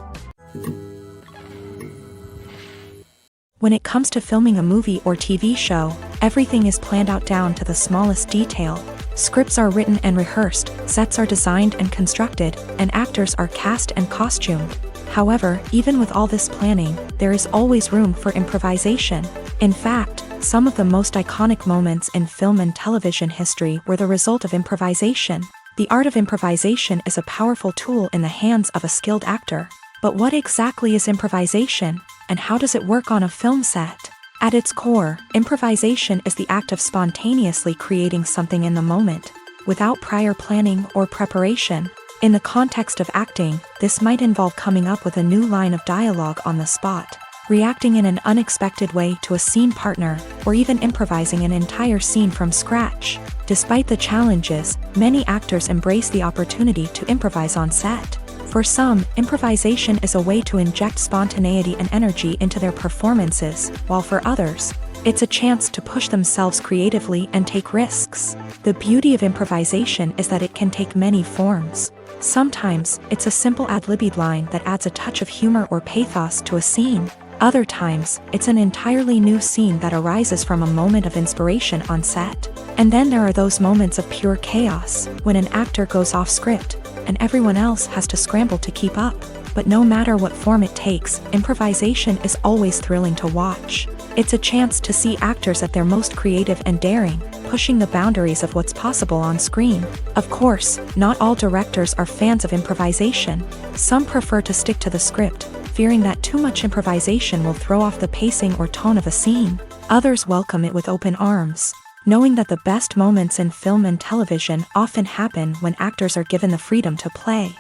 When it comes to filming a movie or TV show, everything is planned out down to the smallest detail. Scripts are written and rehearsed, sets are designed and constructed, and actors are cast and costumed. However, even with all this planning, there is always room for improvisation. In fact, some of the most iconic moments in film and television history were the result of improvisation. The art of improvisation is a powerful tool in the hands of a skilled actor. But what exactly is improvisation, and how does it work on a film set? At its core, improvisation is the act of spontaneously creating something in the moment, without prior planning or preparation. In the context of acting, this might involve coming up with a new line of dialogue on the spot, reacting in an unexpected way to a scene partner, or even improvising an entire scene from scratch. Despite the challenges, many actors embrace the opportunity to improvise on set. For some, improvisation is a way to inject spontaneity and energy into their performances, while for others, It's a chance to push themselves creatively and take risks. The beauty of improvisation is that it can take many forms. Sometimes, it's a simple ad-libbed line that adds a touch of humor or pathos to a scene. Other times, it's an entirely new scene that arises from a moment of inspiration on set. And then there are those moments of pure chaos, when an actor goes off script, and everyone else has to scramble to keep up. But no matter what form it takes, improvisation is always thrilling to watch. It's a chance to see actors at their most creative and daring, pushing the boundaries of what's possible on screen. Of course, not all directors are fans of improvisation. Some prefer to stick to the script, fearing that too much improvisation will throw off the pacing or tone of a scene. Others welcome it with open arms, knowing that the best moments in film and television often happen when actors are given the freedom to play.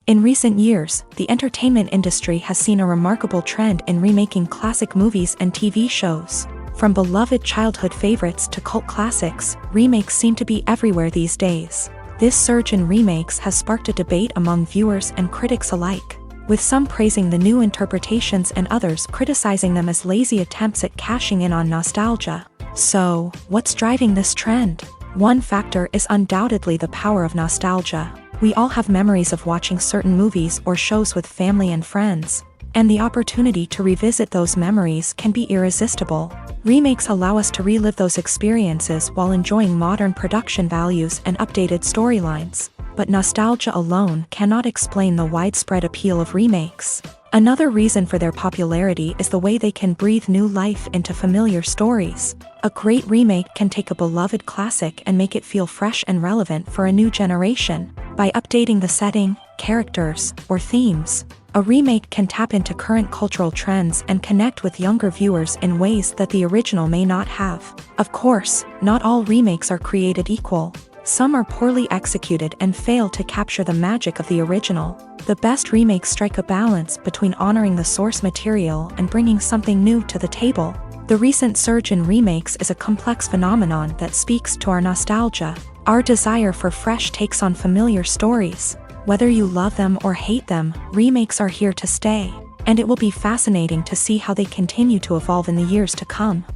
In recent years, the entertainment industry has seen a remarkable trend in remaking classic movies and TV shows. From beloved childhood favorites to cult classics, remakes seem to be everywhere these days. This surge in remakes has sparked a debate among viewers and critics alike, with some praising the new interpretations and others criticizing them as lazy attempts at cashing in on nostalgia. So, what's driving this trend? One factor is undoubtedly the power of nostalgia. We all have memories of watching certain movies or shows with family and friends, and the opportunity to revisit those memories can be irresistible. Remakes allow us to relive those experiences while enjoying modern production values and updated storylines. But nostalgia alone cannot explain the widespread appeal of remakes. Another reason for their popularity is the way they can breathe new life into familiar stories. A great remake can take a beloved classic and make it feel fresh and relevant for a new generation. By updating the setting, characters, or themes, a remake can tap into current cultural trends and connect with younger viewers in ways that the original may not have. Of course, not all remakes are created equal. Some are poorly executed and fail to capture the magic of the original. The best remakes strike a balance between honoring the source material and bringing something new to the table. The recent surge in remakes is a complex phenomenon that speaks to our nostalgia, our desire for fresh takes on familiar stories. Whether you love them or hate them, remakes are here to stay, and it will be fascinating to see how they continue to evolve in the years to come.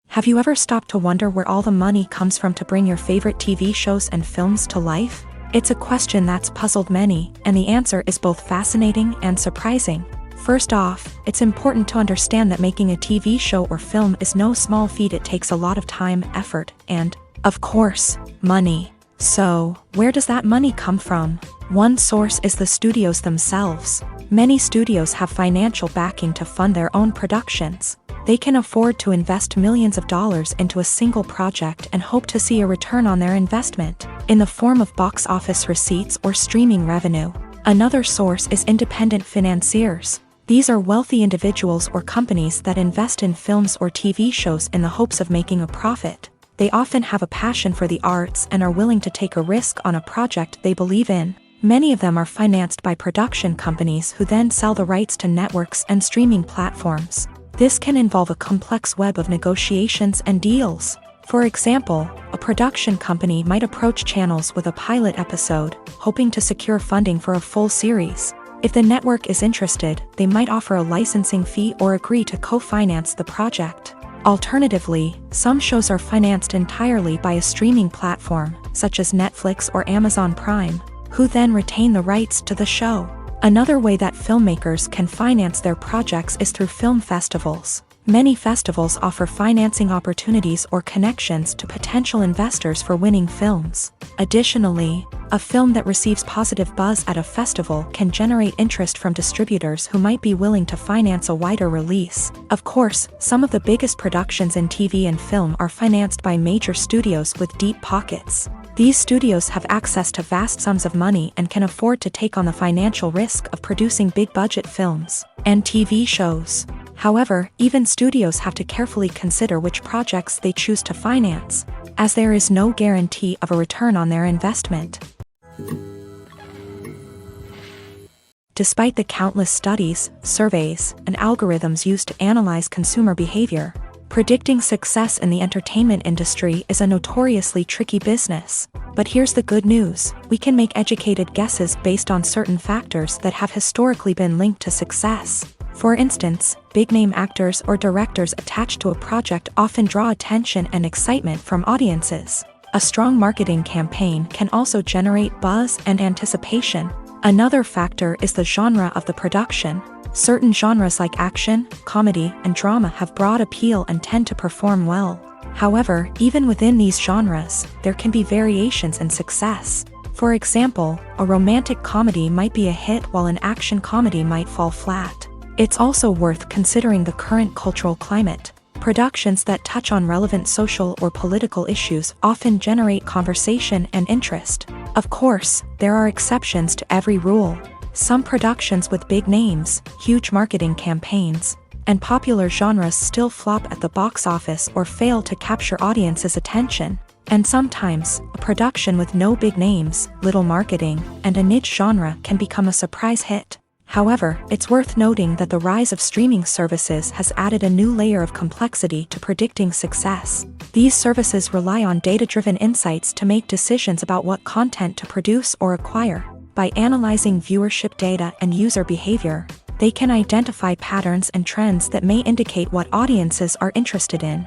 Have you ever stopped to wonder where all the money comes from to bring your favorite TV shows and films to life? It's a question that's puzzled many, and the answer is both fascinating and surprising. First off, it's important to understand that making a TV show or film is no small feat. It takes a lot of time, effort, and, of course, money. So, where does that money come from? One source is the studios themselves. Many studios have financial backing to fund their own productions. They can afford to invest millions of dollars into a single project and hope to see a return on their investment, in the form of box office receipts or streaming revenue. Another source is independent financiers. These are wealthy individuals or companies that invest in films or TV shows in the hopes of making a profit. They often have a passion for the arts and are willing to take a risk on a project they believe in. Many of them are financed by production companies who then sell the rights to networks and streaming platforms. This can involve a complex web of negotiations and deals. For example, a production company might approach channels with a pilot episode, hoping to secure funding for a full series. If the network is interested, they might offer a licensing fee or agree to co-finance the project. Alternatively, some shows are financed entirely by a streaming platform, such as Netflix or Amazon Prime, who then retain the rights to the show. Another way that filmmakers can finance their projects is through film festivals. Many festivals offer financing opportunities or connections to potential investors for winning films. Additionally, a film that receives positive buzz at a festival can generate interest from distributors who might be willing to finance a wider release. Of course, some of the biggest productions in TV and film are financed by major studios with deep pockets. These studios have access to vast sums of money and can afford to take on the financial risk of producing big-budget films and TV shows. However, even studios have to carefully consider which projects they choose to finance, as there is no guarantee of a return on their investment. Despite the countless studies, surveys, and algorithms used to analyze consumer behavior, Predicting success in the entertainment industry is a notoriously tricky business. But here's the good news: we can make educated guesses based on certain factors that have historically been linked to success. For instance, big-name actors or directors attached to a project often draw attention and excitement from audiences. A strong marketing campaign can also generate buzz and anticipation. Another factor is the genre of the production. Certain genres like action, comedy, and drama have broad appeal and tend to perform well. However, even within these genres, there can be variations in success. For example, a romantic comedy might be a hit while an action comedy might fall flat. It's also worth considering the current cultural climate. Productions that touch on relevant social or political issues often generate conversation and interest. Of course, there are exceptions to every rule. Some productions with big names, huge marketing campaigns, and popular genres still flop at the box office or fail to capture audiences' attention. And sometimes, a production with no big names, little marketing, and a niche genre can become a surprise hit. However, it's worth noting that the rise of streaming services has added a new layer of complexity to predicting success. These services rely on data-driven insights to make decisions about what content to produce or acquire. By analyzing viewership data and user behavior, they can identify patterns and trends that may indicate what audiences are interested in.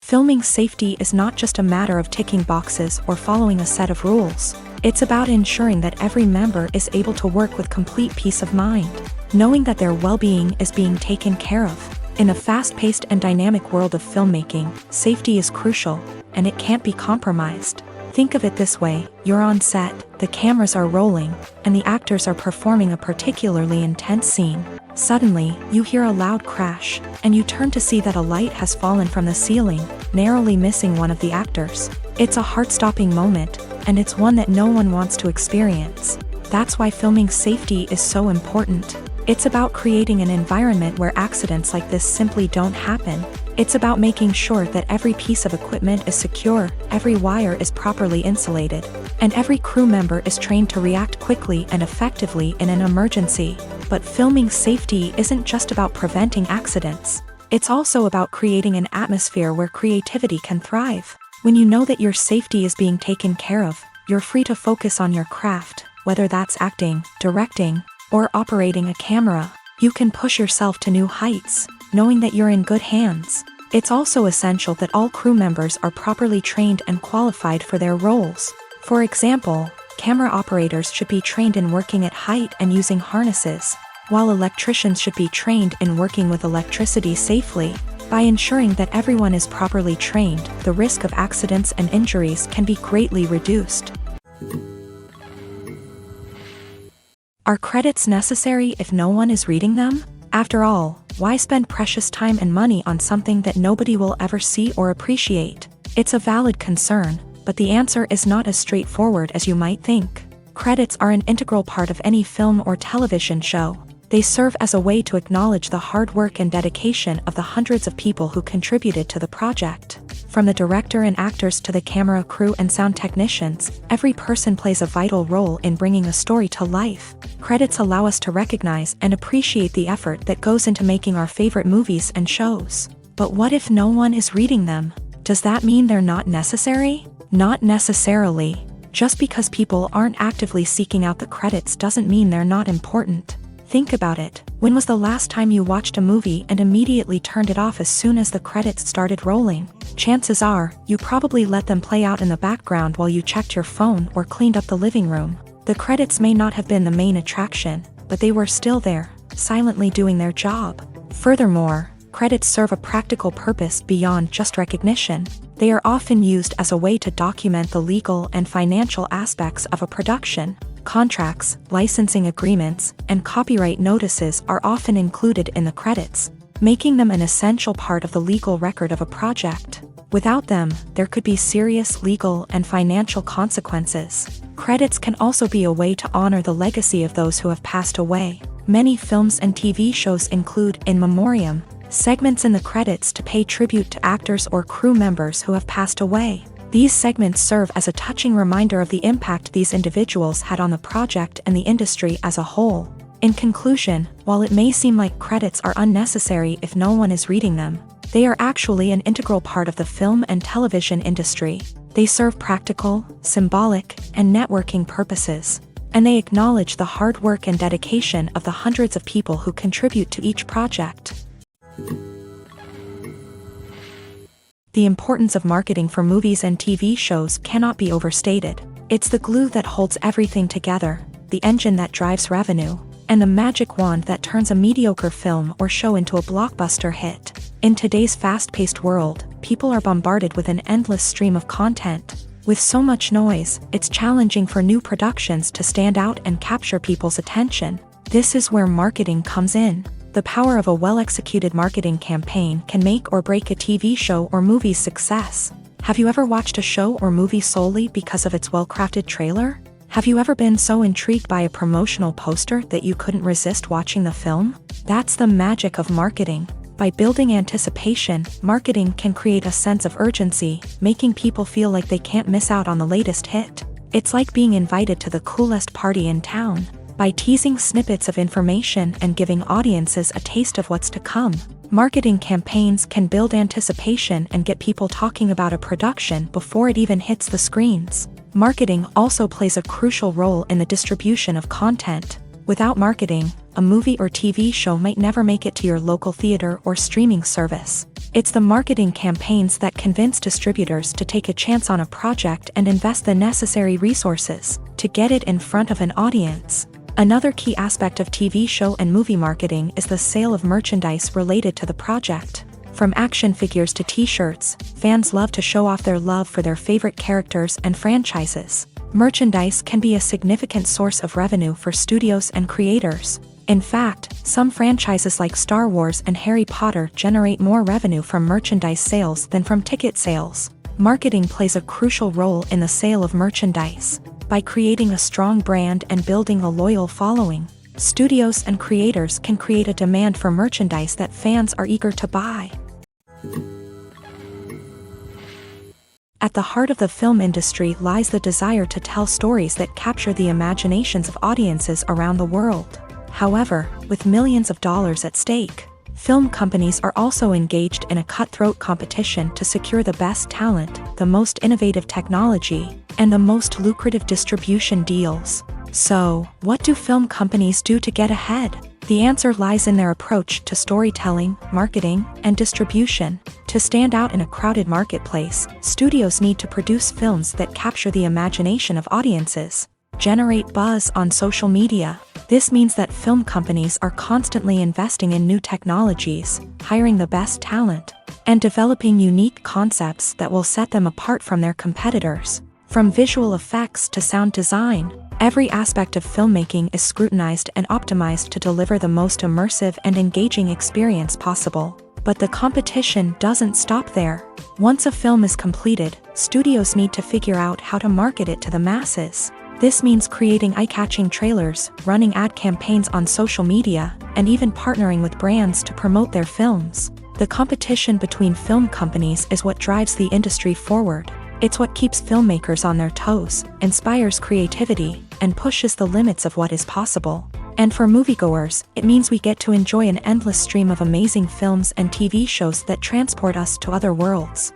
Filming safety is not just a matter of ticking boxes or following a set of rules. It's about ensuring that every member is able to work with complete peace of mind, knowing that their well-being is being taken care of. In a fast-paced and dynamic world of filmmaking, safety is crucial, and it can't be compromised. Think of it this way: you're on set, the cameras are rolling, and the actors are performing a particularly intense scene. Suddenly, you hear a loud crash, and you turn to see that a light has fallen from the ceiling, narrowly missing one of the actors. It's a heart-stopping moment, and it's one that no one wants to experience. That's why filming safety is so important. It's about creating an environment where accidents like this simply don't happen. It's about making sure that every piece of equipment is secure, every wire is properly insulated, and every crew member is trained to react quickly and effectively in an emergency. But filming safety isn't just about preventing accidents. It's also about creating an atmosphere where creativity can thrive. When you know that your safety is being taken care of, you're free to focus on your craft, whether that's acting, directing, or operating a camera. You can push yourself to new heights, knowing that you're in good hands. It's also essential that all crew members are properly trained and qualified for their roles. For example, camera operators should be trained in working at height and using harnesses, while electricians should be trained in working with electricity safely. By ensuring that everyone is properly trained, the risk of accidents and injuries can be greatly reduced. Are credits necessary if no one is reading them? After all, why spend precious time and money on something that nobody will ever see or appreciate? It's a valid concern, but the answer is not as straightforward as you might think. Credits are an integral part of any film or television show. They serve as a way to acknowledge the hard work and dedication of the hundreds of people who contributed to the project. From the director and actors to the camera crew and sound technicians, every person plays a vital role in bringing a story to life. Credits allow us to recognize and appreciate the effort that goes into making our favorite movies and shows. But what if no one is reading them? Does that mean they're not necessary? Not necessarily. Just because people aren't actively seeking out the credits doesn't mean they're not important. Think about it. When was the last time you watched a movie and immediately turned it off as soon as the credits started rolling? Chances are, you probably let them play out in the background while you checked your phone or cleaned up the living room. The credits may not have been the main attraction, but they were still there, silently doing their job. Furthermore, credits serve a practical purpose beyond just recognition. They are often used as a way to document the legal and financial aspects of a production. Contracts, licensing agreements, and copyright notices are often included in the credits, making them an essential part of the legal record of a project. Without them, there could be serious legal and financial consequences. Credits can also be a way to honor the legacy of those who have passed away. Many films and TV shows include in memoriam segments in the credits to pay tribute to actors or crew members who have passed away. These segments serve as a touching reminder of the impact these individuals had on the project and the industry as a whole. In conclusion, while it may seem like credits are unnecessary if no one is reading them, they are actually an integral part of the film and television industry. They serve practical, symbolic, and networking purposes, and they acknowledge the hard work and dedication of the hundreds of people who contribute to each project. The importance of marketing for movies and TV shows cannot be overstated. It's the glue that holds everything together, the engine that drives revenue, and the magic wand that turns a mediocre film or show into a blockbuster hit. In today's fast-paced world, people are bombarded with an endless stream of content. With so much noise, it's challenging for new productions to stand out and capture people's attention. This is where marketing comes in. The power of a well-executed marketing campaign can make or break a TV show or movie's success. Have you ever watched a show or movie solely because of its well-crafted trailer? Have you ever been so intrigued by a promotional poster that you couldn't resist watching the film? That's the magic of marketing. By building anticipation, marketing can create a sense of urgency, making people feel like they can't miss out on the latest hit. It's like being invited to the coolest party in town. By teasing snippets of information and giving audiences a taste of what's to come, marketing campaigns can build anticipation and get people talking about a production before it even hits the screens. Marketing also plays a crucial role in the distribution of content. Without marketing, a movie or TV show might never make it to your local theater or streaming service. It's the marketing campaigns that convince distributors to take a chance on a project and invest the necessary resources to get it in front of an audience. Another key aspect of TV show and movie marketing is the sale of merchandise related to the project. From action figures to t-shirts, fans love to show off their love for their favorite characters and franchises. Merchandise can be a significant source of revenue for studios and creators. In fact, some franchises like Star Wars and Harry Potter generate more revenue from merchandise sales than from ticket sales. Marketing plays a crucial role in the sale of merchandise. By creating a strong brand and building a loyal following, studios and creators can create a demand for merchandise that fans are eager to buy. At the heart of the film industry lies the desire to tell stories that capture the imaginations of audiences around the world. However, with millions of dollars at stake, film companies are also engaged in a cutthroat competition to secure the best talent, the most innovative technology, and the most lucrative distribution deals. So, what do film companies do to get ahead? The answer lies in their approach to storytelling, marketing, and distribution. To stand out in a crowded marketplace, studios need to produce films that capture the imagination of audiences, generate buzz on social media. This means that film companies are constantly investing in new technologies, hiring the best talent, and developing unique concepts that will set them apart from their competitors. From visual effects to sound design, every aspect of filmmaking is scrutinized and optimized to deliver the most immersive and engaging experience possible. But the competition doesn't stop there. Once a film is completed, studios need to figure out how to market it to the masses. This means creating eye-catching trailers, running ad campaigns on social media, and even partnering with brands to promote their films. The competition between film companies is what drives the industry forward. It's what keeps filmmakers on their toes, inspires creativity, and pushes the limits of what is possible. And for moviegoers, it means we get to enjoy an endless stream of amazing films and TV shows that transport us to other worlds.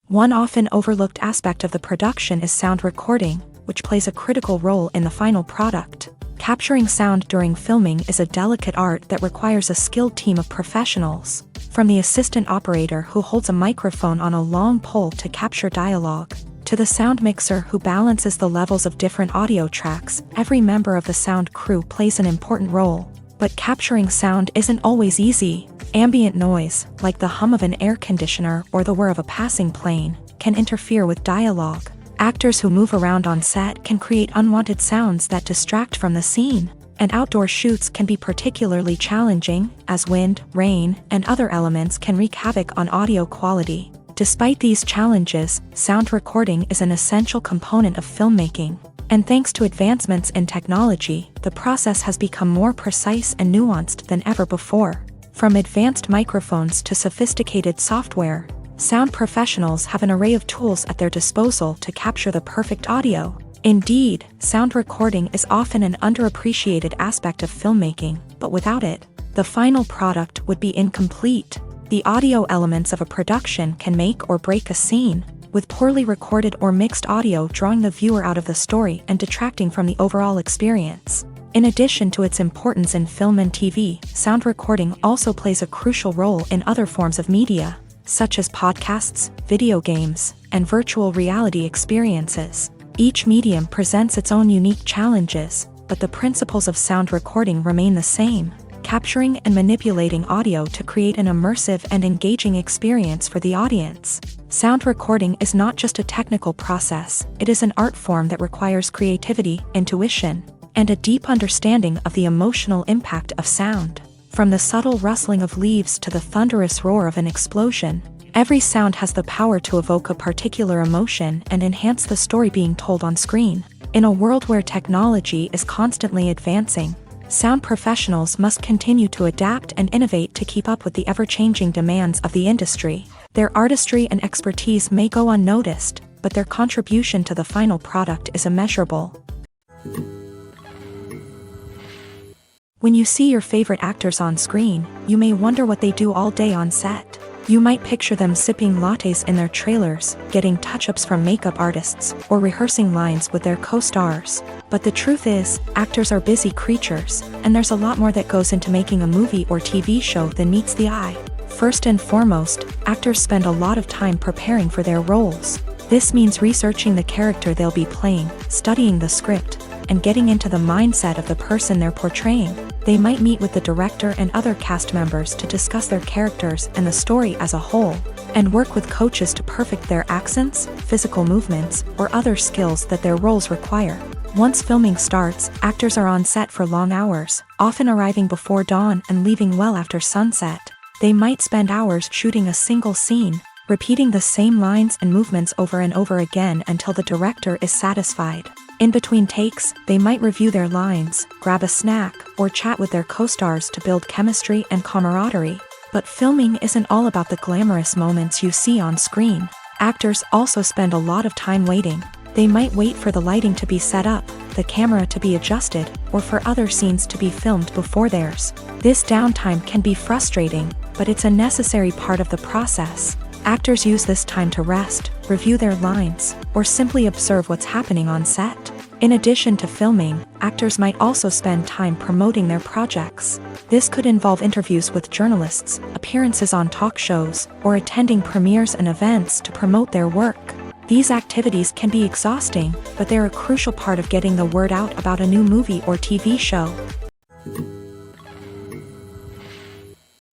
One often overlooked aspect of the production is sound recording, which plays a critical role in the final product. Capturing sound during filming is a delicate art that requires a skilled team of professionals. From the assistant operator who holds a microphone on a long pole to capture dialogue, to the sound mixer who balances the levels of different audio tracks, every member of the sound crew plays an important role. But capturing sound isn't always easy. Ambient noise, like the hum of an air conditioner or the whir of a passing plane, can interfere with dialogue. Actors who move around on set can create unwanted sounds that distract from the scene. And outdoor shoots can be particularly challenging, as wind, rain, and other elements can wreak havoc on audio quality. Despite these challenges, sound recording is an essential component of filmmaking. And thanks to advancements in technology, the process has become more precise and nuanced than ever before. From advanced microphones to sophisticated software, sound professionals have an array of tools at their disposal to capture the perfect audio. Indeed, sound recording is often an underappreciated aspect of filmmaking, but without it, the final product would be incomplete. The audio elements of a production can make or break a scene, with poorly recorded or mixed audio drawing the viewer out of the story and detracting from the overall experience. In addition to its importance in film and TV, sound recording also plays a crucial role in other forms of media, such as podcasts, video games, and virtual reality experiences. Each medium presents its own unique challenges, but the principles of sound recording remain the same, capturing and manipulating audio to create an immersive and engaging experience for the audience. Sound recording is not just a technical process, it is an art form that requires creativity, intuition, and a deep understanding of the emotional impact of sound. From the subtle rustling of leaves to the thunderous roar of an explosion, every sound has the power to evoke a particular emotion and enhance the story being told on screen. In a world where technology is constantly advancing, sound professionals must continue to adapt and innovate to keep up with the ever-changing demands of the industry. Their artistry and expertise may go unnoticed, but their contribution to the final product is immeasurable. When you see your favorite actors on screen, you may wonder what they do all day on set. You might picture them sipping lattes in their trailers, getting touch-ups from makeup artists, or rehearsing lines with their co-stars. But the truth is, actors are busy creatures, and there's a lot more that goes into making a movie or TV show than meets the eye. First and foremost, actors spend a lot of time preparing for their roles. This means researching the character they'll be playing, studying the script, and getting into the mindset of the person they're portraying. They might meet with the director and other cast members to discuss their characters and the story as a whole, and work with coaches to perfect their accents, physical movements, or other skills that their roles require. Once filming starts, actors are on set for long hours, often arriving before dawn and leaving well after sunset. They might spend hours shooting a single scene, repeating the same lines and movements over and over again until the director is satisfied. In between takes, they might review their lines, grab a snack, or chat with their co-stars to build chemistry and camaraderie. But filming isn't all about the glamorous moments you see on screen. Actors also spend a lot of time waiting. They might wait for the lighting to be set up, the camera to be adjusted, or for other scenes to be filmed before theirs. This downtime can be frustrating, but it's a necessary part of the process. Actors use this time to rest, review their lines, or simply observe what's happening on set. In addition to filming, actors might also spend time promoting their projects. This could involve interviews with journalists, appearances on talk shows, or attending premieres and events to promote their work. These activities can be exhausting, but they're a crucial part of getting the word out about a new movie or TV show.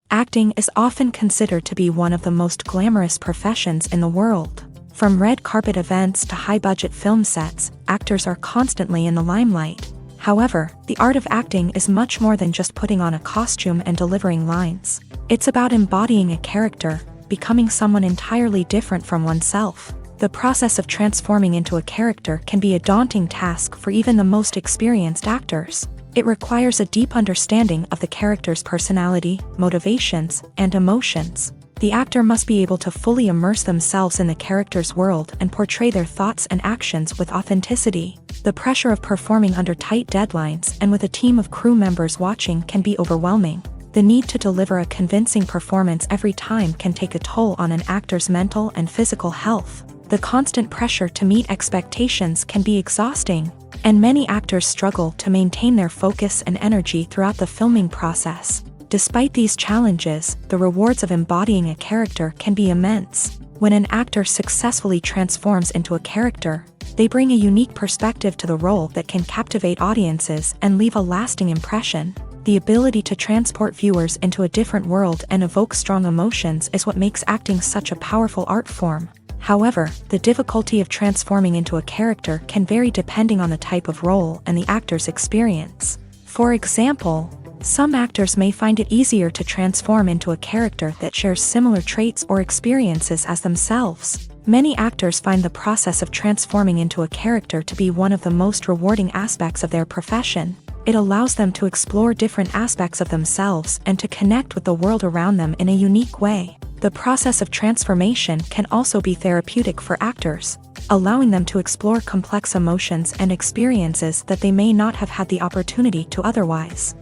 Acting is often considered to be one of the most glamorous professions in the world. From red carpet events to high-budget film sets, actors are constantly in the limelight. However, the art of acting is much more than just putting on a costume and delivering lines. It's about embodying a character, becoming someone entirely different from oneself. The process of transforming into a character can be a daunting task for even the most experienced actors. It requires a deep understanding of the character's personality, motivations, and emotions. The actor must be able to fully immerse themselves in the character's world and portray their thoughts and actions with authenticity. The pressure of performing under tight deadlines and with a team of crew members watching can be overwhelming. The need to deliver a convincing performance every time can take a toll on an actor's mental and physical health. The constant pressure to meet expectations can be exhausting, and many actors struggle to maintain their focus and energy throughout the filming process. Despite these challenges, the rewards of embodying a character can be immense. When an actor successfully transforms into a character, they bring a unique perspective to the role that can captivate audiences and leave a lasting impression. The ability to transport viewers into a different world and evoke strong emotions is what makes acting such a powerful art form. However, the difficulty of transforming into a character can vary depending on the type of role and the actor's experience. For example, some actors may find it easier to transform into a character that shares similar traits or experiences as themselves. Many actors find the process of transforming into a character to be one of the most rewarding aspects of their profession. It allows them to explore different aspects of themselves and to connect with the world around them in a unique way. The process of transformation can also be therapeutic for actors, allowing them to explore complex emotions and experiences that they may not have had the opportunity to otherwise.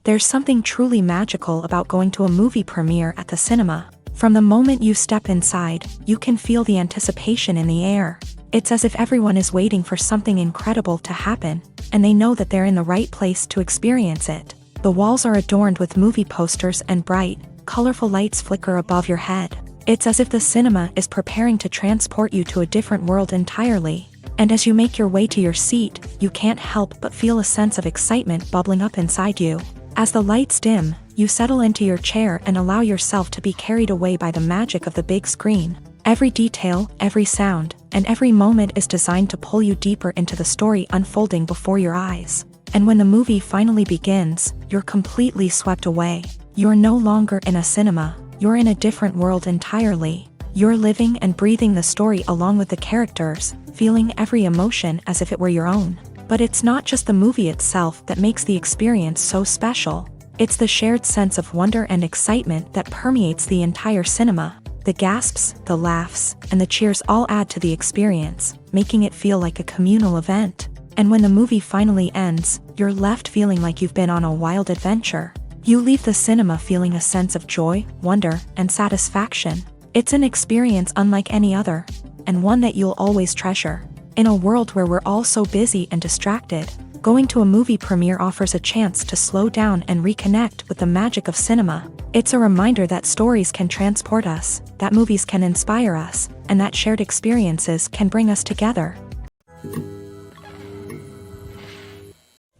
There's something truly magical about going to a movie premiere at the cinema. From the moment you step inside, you can feel the anticipation in the air. It's as if everyone is waiting for something incredible to happen, and they know that they're in the right place to experience it. The walls are adorned with movie posters and bright, colorful lights flicker above your head. It's as if the cinema is preparing to transport you to a different world entirely. And as you make your way to your seat, you can't help but feel a sense of excitement bubbling up inside you. As the lights dim, you settle into your chair and allow yourself to be carried away by the magic of the big screen. Every detail, every sound, and every moment is designed to pull you deeper into the story unfolding before your eyes. And when the movie finally begins, you're completely swept away. You're no longer in a cinema, you're in a different world entirely. You're living and breathing the story along with the characters, feeling every emotion as if it were your own. But it's not just the movie itself that makes the experience so special. It's the shared sense of wonder and excitement that permeates the entire cinema. The gasps, the laughs, and the cheers all add to the experience, making it feel like a communal event. And when the movie finally ends, you're left feeling like you've been on a wild adventure. You leave the cinema feeling a sense of joy, wonder, and satisfaction. It's an experience unlike any other, and one that you'll always treasure. In a world where we're all so busy and distracted, going to a movie premiere offers a chance to slow down and reconnect with the magic of cinema. It's a reminder that stories can transport us, that movies can inspire us, and that shared experiences can bring us together.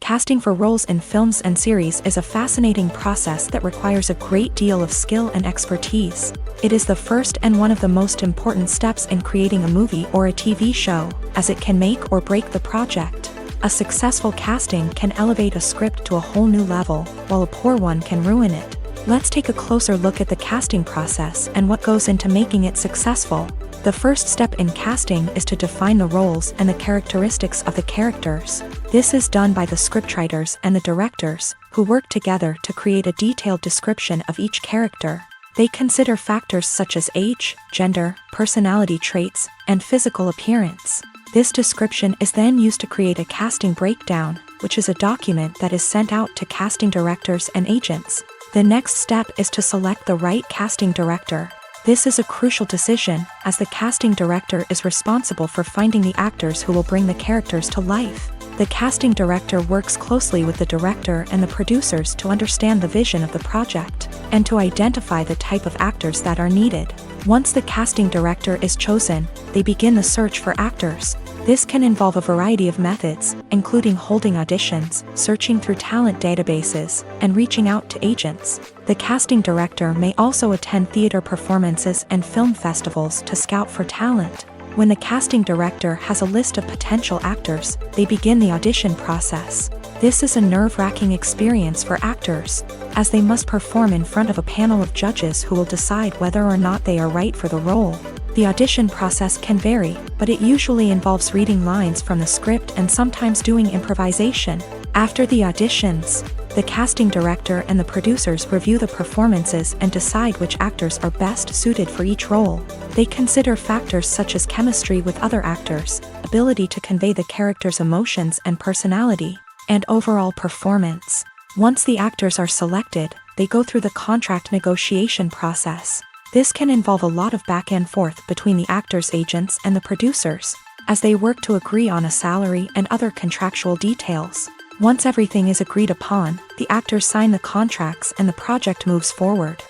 Casting for roles in films and series is a fascinating process that requires a great deal of skill and expertise. It is the first and one of the most important steps in creating a movie or a TV show, as it can make or break the project. A successful casting can elevate a script to a whole new level, while a poor one can ruin it. Let's take a closer look at the casting process and what goes into making it successful. The first step in casting is to define the roles and the characteristics of the characters. This is done by the scriptwriters and the directors, who work together to create a detailed description of each character. They consider factors such as age, gender, personality traits, and physical appearance. This description is then used to create a casting breakdown, which is a document that is sent out to casting directors and agents. The next step is to select the right casting director. This is a crucial decision, as the casting director is responsible for finding the actors who will bring the characters to life. The casting director works closely with the director and the producers to understand the vision of the project, and to identify the type of actors that are needed. Once the casting director is chosen, they begin the search for actors. This can involve a variety of methods, including holding auditions, searching through talent databases, and reaching out to agents. The casting director may also attend theater performances and film festivals to scout for talent. When the casting director has a list of potential actors, they begin the audition process. This is a nerve-wracking experience for actors, as they must perform in front of a panel of judges who will decide whether or not they are right for the role. The audition process can vary, but it usually involves reading lines from the script and sometimes doing improvisation. After the auditions, the casting director and the producers review the performances and decide which actors are best suited for each role. They consider factors such as chemistry with other actors, ability to convey the character's emotions and personality, and overall performance. Once the actors are selected, they go through the contract negotiation process. This can involve a lot of back and forth between the actors' agents and the producers, as they work to agree on a salary and other contractual details. Once everything is agreed upon, the actors sign the contracts and the project moves forward.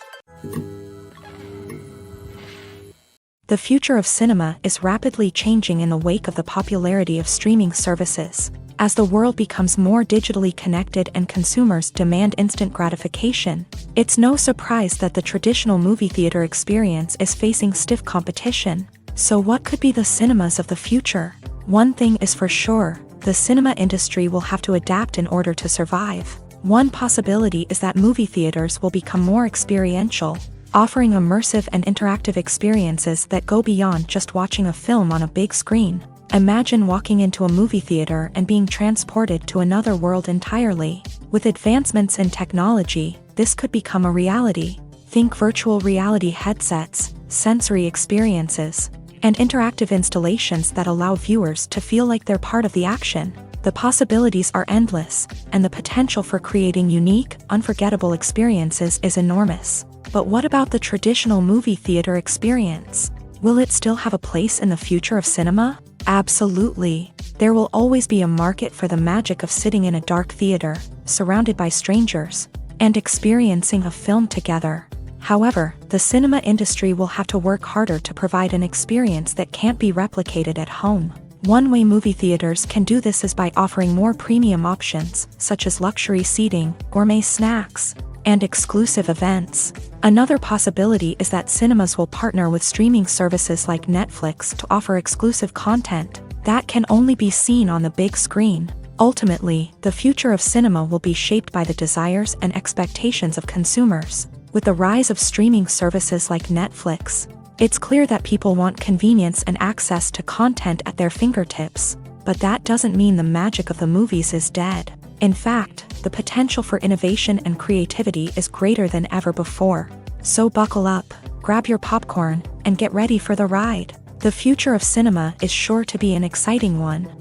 The future of cinema is rapidly changing in the wake of the popularity of streaming services. As the world becomes more digitally connected and consumers demand instant gratification, it's no surprise that the traditional movie theater experience is facing stiff competition. So what could be the cinemas of the future? One thing is for sure, the cinema industry will have to adapt in order to survive. One possibility is that movie theaters will become more experiential, offering immersive and interactive experiences that go beyond just watching a film on a big screen. Imagine walking into a movie theater and being transported to another world entirely. With advancements in technology, this could become a reality. Think virtual reality headsets, sensory experiences, and interactive installations that allow viewers to feel like they're part of the action. The possibilities are endless, and the potential for creating unique, unforgettable experiences is enormous. But what about the traditional movie theater experience? Will it still have a place in the future of cinema? Absolutely. There will always be a market for the magic of sitting in a dark theater, surrounded by strangers, and experiencing a film together. However, the cinema industry will have to work harder to provide an experience that can't be replicated at home. One way movie theaters can do this is by offering more premium options, such as luxury seating, gourmet snacks, and exclusive events. Another possibility is that cinemas will partner with streaming services like Netflix to offer exclusive content that can only be seen on the big screen. Ultimately, the future of cinema will be shaped by the desires and expectations of consumers. With the rise of streaming services like Netflix, it's clear that people want convenience and access to content at their fingertips. But that doesn't mean the magic of the movies is dead. In fact, the potential for innovation and creativity is greater than ever before. So buckle up, grab your popcorn, and get ready for the ride. The future of cinema is sure to be an exciting one.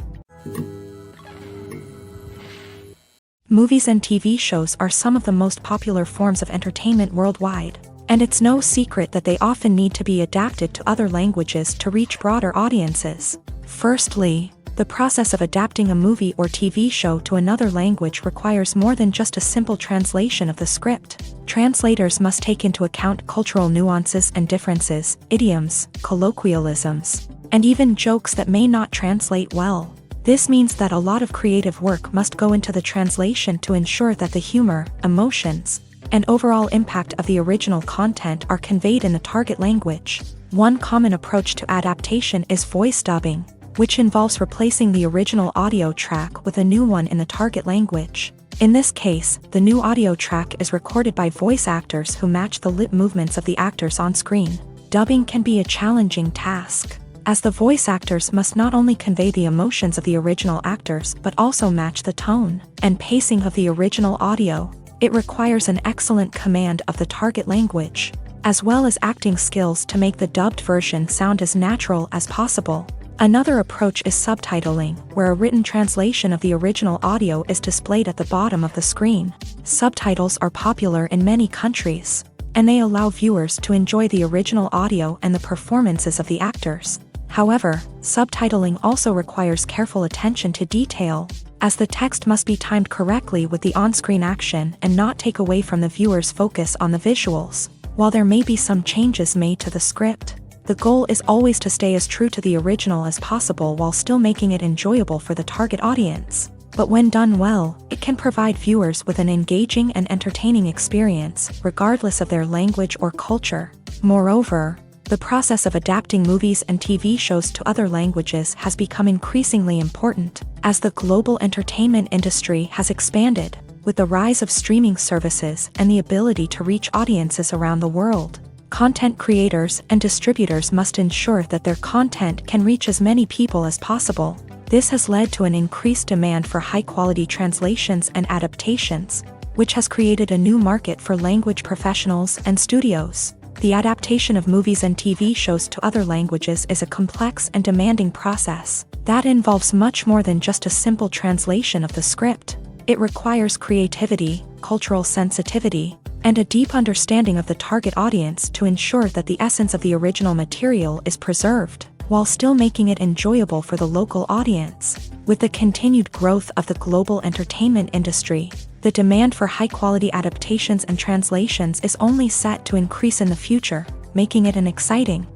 Movies and TV shows are some of the most popular forms of entertainment worldwide, and it's no secret that they often need to be adapted to other languages to reach broader audiences. Firstly, the process of adapting a movie or TV show to another language requires more than just a simple translation of the script. Translators must take into account cultural nuances and differences, idioms, colloquialisms, and even jokes that may not translate well. This means that a lot of creative work must go into the translation to ensure that the humor, emotions, and overall impact of the original content are conveyed in the target language. One common approach to adaptation is voice dubbing, which involves replacing the original audio track with a new one in the target language. In this case, the new audio track is recorded by voice actors who match the lip movements of the actors on screen. Dubbing can be a challenging task, as the voice actors must not only convey the emotions of the original actors but also match the tone and pacing of the original audio. It requires an excellent command of the target language, as well as acting skills to make the dubbed version sound as natural as possible. Another approach is subtitling, where a written translation of the original audio is displayed at the bottom of the screen. Subtitles are popular in many countries, and they allow viewers to enjoy the original audio and the performances of the actors. However, subtitling also requires careful attention to detail, as the text must be timed correctly with the on-screen action and not take away from the viewer's focus on the visuals. While there may be some changes made to the script, the goal is always to stay as true to the original as possible while still making it enjoyable for the target audience. But when done well, it can provide viewers with an engaging and entertaining experience, regardless of their language or culture. Moreover, the process of adapting movies and TV shows to other languages has become increasingly important, as the global entertainment industry has expanded, with the rise of streaming services and the ability to reach audiences around the world. Content creators and distributors must ensure that their content can reach as many people as possible. This has led to an increased demand for high-quality translations and adaptations, which has created a new market for language professionals and studios. The adaptation of movies and TV shows to other languages is a complex and demanding process that involves much more than just a simple translation of the script. It requires creativity, cultural sensitivity, and a deep understanding of the target audience to ensure that the essence of the original material is preserved, while still making it enjoyable for the local audience. With the continued growth of the global entertainment industry, the demand for high-quality adaptations and translations is only set to increase in the future, making it an exciting.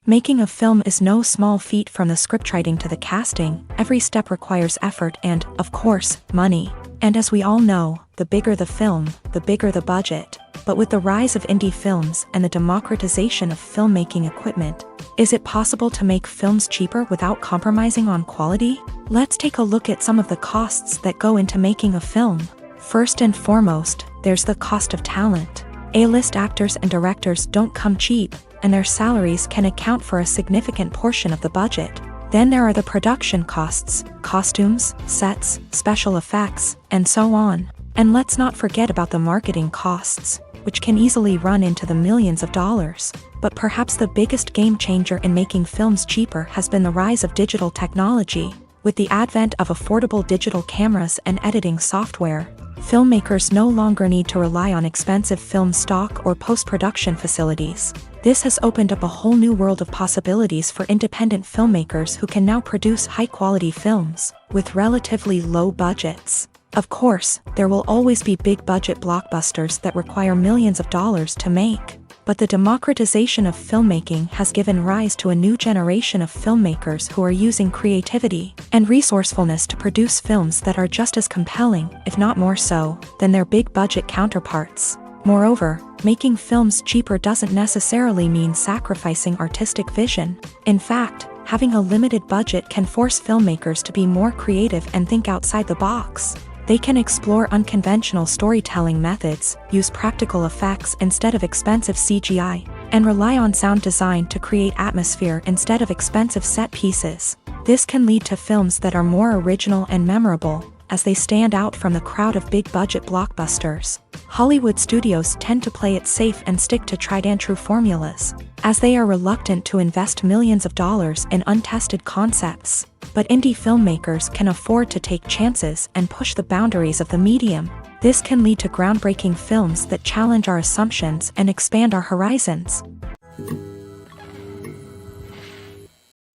Making a film is no small feat. From the scriptwriting to the casting, every step requires effort and, of course, money. And as we all know, the bigger the film, the bigger the budget. But with the rise of indie films and the democratization of filmmaking equipment, is it possible to make films cheaper without compromising on quality? Let's take a look at some of the costs that go into making a film. First and foremost, there's the cost of talent. A-list actors and directors don't come cheap, and their salaries can account for a significant portion of the budget. Then there are the production costs, costumes, sets, special effects, and so on. And let's not forget about the marketing costs, which can easily run into the millions of dollars. But perhaps the biggest game changer in making films cheaper has been the rise of digital technology. With the advent of affordable digital cameras and editing software, filmmakers no longer need to rely on expensive film stock or post-production facilities. This has opened up a whole new world of possibilities for independent filmmakers who can now produce high-quality films with relatively low budgets. Of course, there will always be big-budget blockbusters that require millions of dollars to make. But the democratization of filmmaking has given rise to a new generation of filmmakers who are using creativity and resourcefulness to produce films that are just as compelling, if not more so, than their big-budget counterparts. Moreover, making films cheaper doesn't necessarily mean sacrificing artistic vision. In fact, having a limited budget can force filmmakers to be more creative and think outside the box. They can explore unconventional storytelling methods, use practical effects instead of expensive CGI, and rely on sound design to create atmosphere instead of expensive set pieces. This can lead to films that are more original and memorable, as they stand out from the crowd of big-budget blockbusters. Hollywood studios tend to play it safe and stick to tried-and-true formulas, as they are reluctant to invest millions of dollars in untested concepts. But indie filmmakers can afford to take chances and push the boundaries of the medium. This can lead to groundbreaking films that challenge our assumptions and expand our horizons.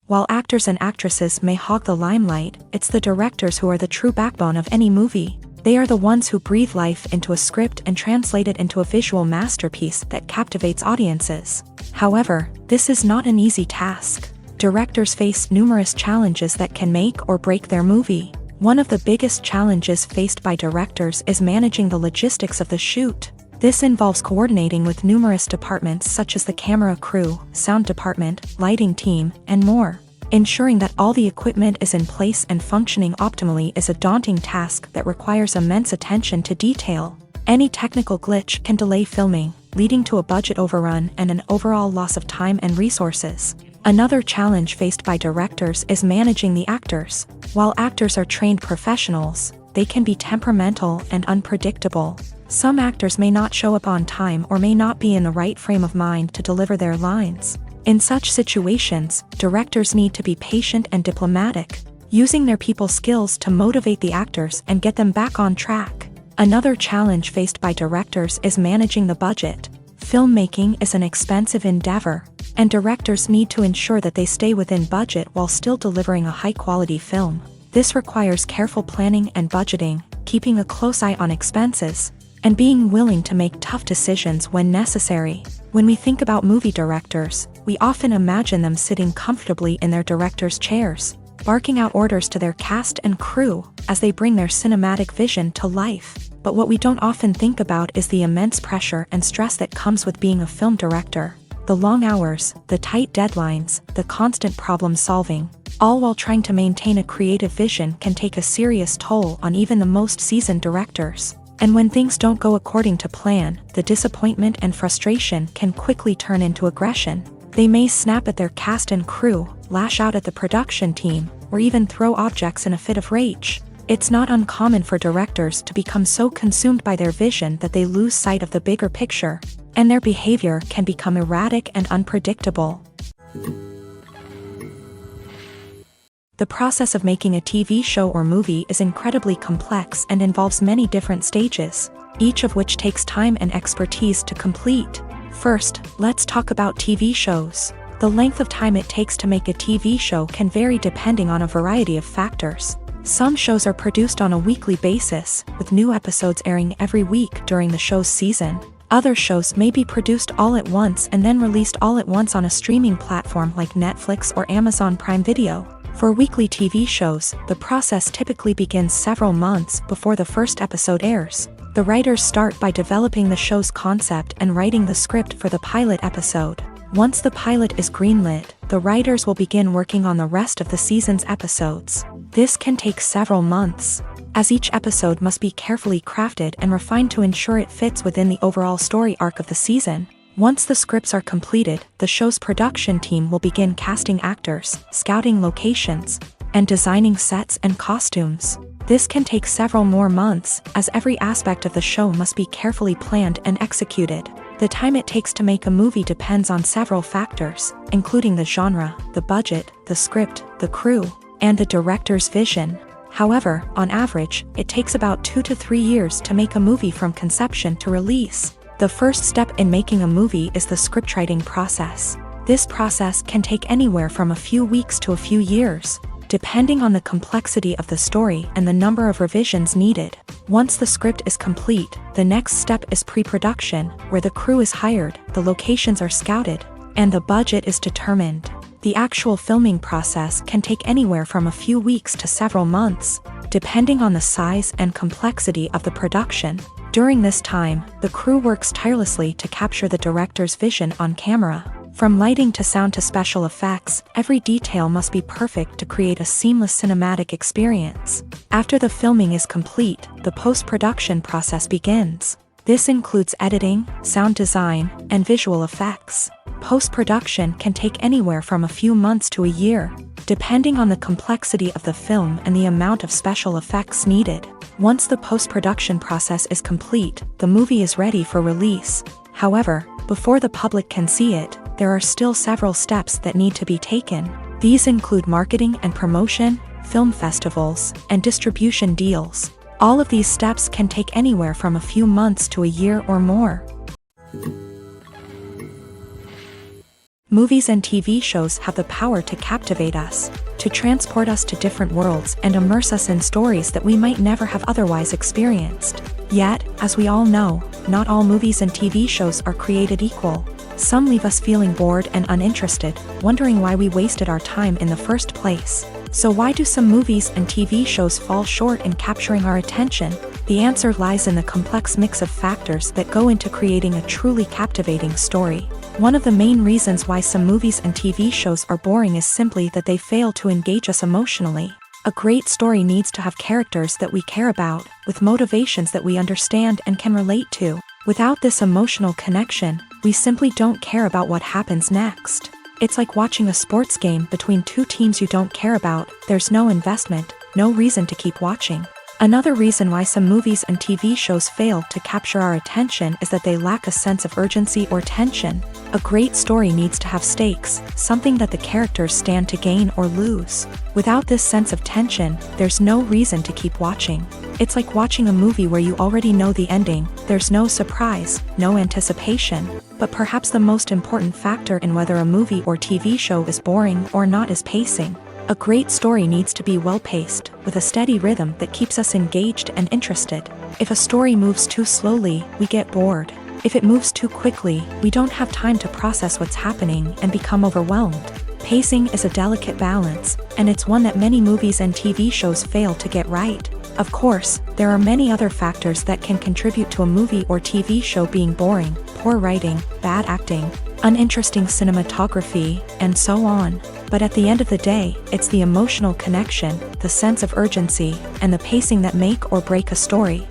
While actors and actresses may hog the limelight, it's the directors who are the true backbone of any movie. They are the ones who breathe life into a script and translate it into a visual masterpiece that captivates audiences. However, this is not an easy task. Directors face numerous challenges that can make or break their movie. One of the biggest challenges faced by directors is managing the logistics of the shoot. This involves coordinating with numerous departments such as the camera crew, sound department, lighting team, and more. Ensuring that all the equipment is in place and functioning optimally is a daunting task that requires immense attention to detail. Any technical glitch can delay filming, leading to a budget overrun and an overall loss of time and resources. Another challenge faced by directors is managing the actors. While actors are trained professionals, they can be temperamental and unpredictable. Some actors may not show up on time or may not be in the right frame of mind to deliver their lines. In such situations, directors need to be patient and diplomatic, using their people skills to motivate the actors and get them back on track. Another challenge faced by directors is managing the budget. Filmmaking is an expensive endeavor, and directors need to ensure that they stay within budget while still delivering a high-quality film. This requires careful planning and budgeting, keeping a close eye on expenses, and being willing to make tough decisions when necessary. When we think about movie directors, we often imagine them sitting comfortably in their director's chairs, barking out orders to their cast and crew as they bring their cinematic vision to life. But what we don't often think about is the immense pressure and stress that comes with being a film director. The long hours, the tight deadlines, the constant problem solving, all while trying to maintain a creative vision can take a serious toll on even the most seasoned directors. And when things don't go according to plan, the disappointment and frustration can quickly turn into aggression. They may snap at their cast and crew, lash out at the production team, or even throw objects in a fit of rage. It's not uncommon for directors to become so consumed by their vision that they lose sight of the bigger picture, and their behavior can become erratic and unpredictable. The process of making a TV show or movie is incredibly complex and involves many different stages, each of which takes time and expertise to complete. First, let's talk about TV shows. The length of time it takes to make a TV show can vary depending on a variety of factors. Some shows are produced on a weekly basis, with new episodes airing every week during the show's season. Other shows may be produced all at once and then released all at once on a streaming platform like Netflix or Amazon Prime Video. For weekly TV shows, the process typically begins several months before the first episode airs. The writers start by developing the show's concept and writing the script for the pilot episode. Once the pilot is greenlit, the writers will begin working on the rest of the season's episodes. This can take several months, as each episode must be carefully crafted and refined to ensure it fits within the overall story arc of the season. Once the scripts are completed, the show's production team will begin casting actors, scouting locations, and designing sets and costumes. This can take several more months, as every aspect of the show must be carefully planned and executed. The time it takes to make a movie depends on several factors, including the genre, the budget, the script, the crew, and the director's vision. However, on average, it takes about 2 to 3 years to make a movie from conception to release. The first step in making a movie is the scriptwriting process. This process can take anywhere from a few weeks to a few years, depending on the complexity of the story and the number of revisions needed. Once the script is complete, the next step is pre-production, where the crew is hired, the locations are scouted, and the budget is determined. The actual filming process can take anywhere from a few weeks to several months, depending on the size and complexity of the production. During this time, the crew works tirelessly to capture the director's vision on camera. From lighting to sound to special effects, every detail must be perfect to create a seamless cinematic experience. After the filming is complete, the post-production process begins. This includes editing, sound design, and visual effects. Post-production can take anywhere from a few months to a year, depending on the complexity of the film and the amount of special effects needed. Once the post-production process is complete, the movie is ready for release. However, before the public can see it, there are still several steps that need to be taken. These include marketing and promotion, film festivals, and distribution deals. All of these steps can take anywhere from a few months to a year or more. Movies and TV shows have the power to captivate us, to transport us to different worlds and immerse us in stories that we might never have otherwise experienced. Yet, as we all know, not all movies and TV shows are created equal. Some leave us feeling bored and uninterested, wondering why we wasted our time in the first place. So why do some movies and TV shows fall short in capturing our attention? The answer lies in the complex mix of factors that go into creating a truly captivating story. One of the main reasons why some movies and TV shows are boring is simply that they fail to engage us emotionally. A great story needs to have characters that we care about, with motivations that we understand and can relate to. Without this emotional connection, we simply don't care about what happens next. It's like watching a sports game between two teams you don't care about. There's no investment, no reason to keep watching. Another reason why some movies and TV shows fail to capture our attention is that they lack a sense of urgency or tension. A great story needs to have stakes, something that the characters stand to gain or lose. Without this sense of tension, there's no reason to keep watching. It's like watching a movie where you already know the ending. There's no surprise, no anticipation. But perhaps the most important factor in whether a movie or TV show is boring or not is pacing. A great story needs to be well-paced, with a steady rhythm that keeps us engaged and interested. If a story moves too slowly, we get bored. If it moves too quickly, we don't have time to process what's happening and become overwhelmed. Pacing is a delicate balance, and it's one that many movies and TV shows fail to get right. Of course, there are many other factors that can contribute to a movie or TV show being boring: poor writing, bad acting, uninteresting cinematography, and so on. But at the end of the day, it's the emotional connection, the sense of urgency, and the pacing that make or break a story.